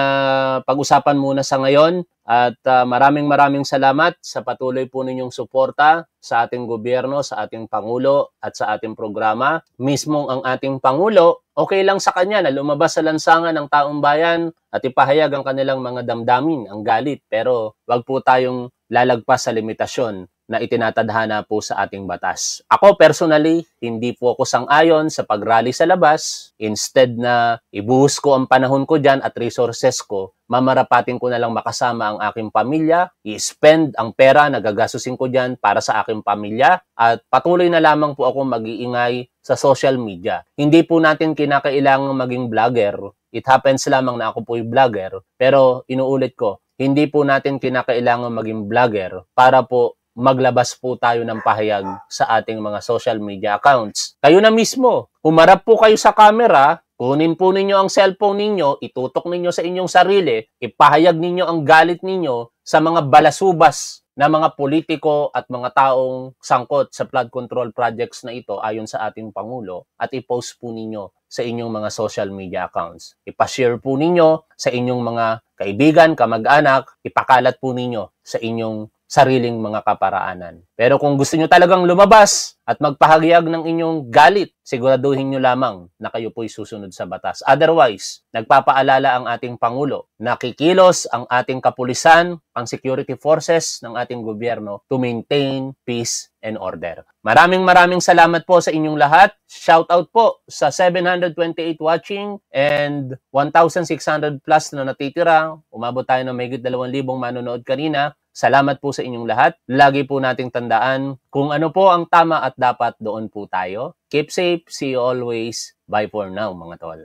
pag-usapan muna sa ngayon at maraming salamat sa patuloy po ninyong suporta sa ating gobyerno, sa ating Pangulo at sa ating programa. Mismong ang ating Pangulo, okay lang sa kanya na lumabas sa lansangan ng taong bayan at ipahayag ang kanilang mga damdamin, ang galit. Pero wag po tayong lalagpas sa limitasyon na itinatadhana po sa ating batas. Ako personally, hindi po ako sang-ayon sa pag-rally sa labas. Instead na ibuhos ko ang panahon ko dyan at resources ko, mamarapating ko na lang makasama ang aking pamilya, i-spend ang pera na gagastusin ko dyan para sa aking pamilya, at patuloy na lamang po ako mag-iingay sa social media. Hindi po natin kinakailangang maging vlogger. It happens lamang na ako po'y vlogger, pero inuulit ko, hindi po natin kinakailangang maging vlogger para po maglabas po tayo ng pahayag sa ating mga social media accounts. Kayo na mismo, humarap po kayo sa camera, kunin po ninyo ang cellphone ninyo, itutok ninyo sa inyong sarili, ipahayag ninyo ang galit ninyo sa mga balasubas na mga politiko at mga taong sangkot sa flood control projects na ito ayon sa ating Pangulo at i-post po ninyo sa inyong mga social media accounts. Ipashare po ninyo sa inyong mga kaibigan, kamag-anak, ipakalat po ninyo sa inyong sariling mga kaparaanan. Pero kung gusto nyo talagang lumabas at magpahagiyag ng inyong galit, siguraduhin nyo lamang na kayo po'y susunod sa batas. Otherwise, nagpapaalala ang ating Pangulo na kikilos ang ating kapulisan, ang security forces ng ating gobyerno to maintain peace and order. Maraming salamat po sa inyong lahat. Shout out po sa 728 watching and 1,600 plus na natitira. Umabot tayo ng mahigit 2,000 manonood kanina. Salamat po sa inyong lahat. Lagi po nating tandaan kung ano po ang tama at dapat doon po tayo. Keep safe. See you always. Bye for now, mga tol.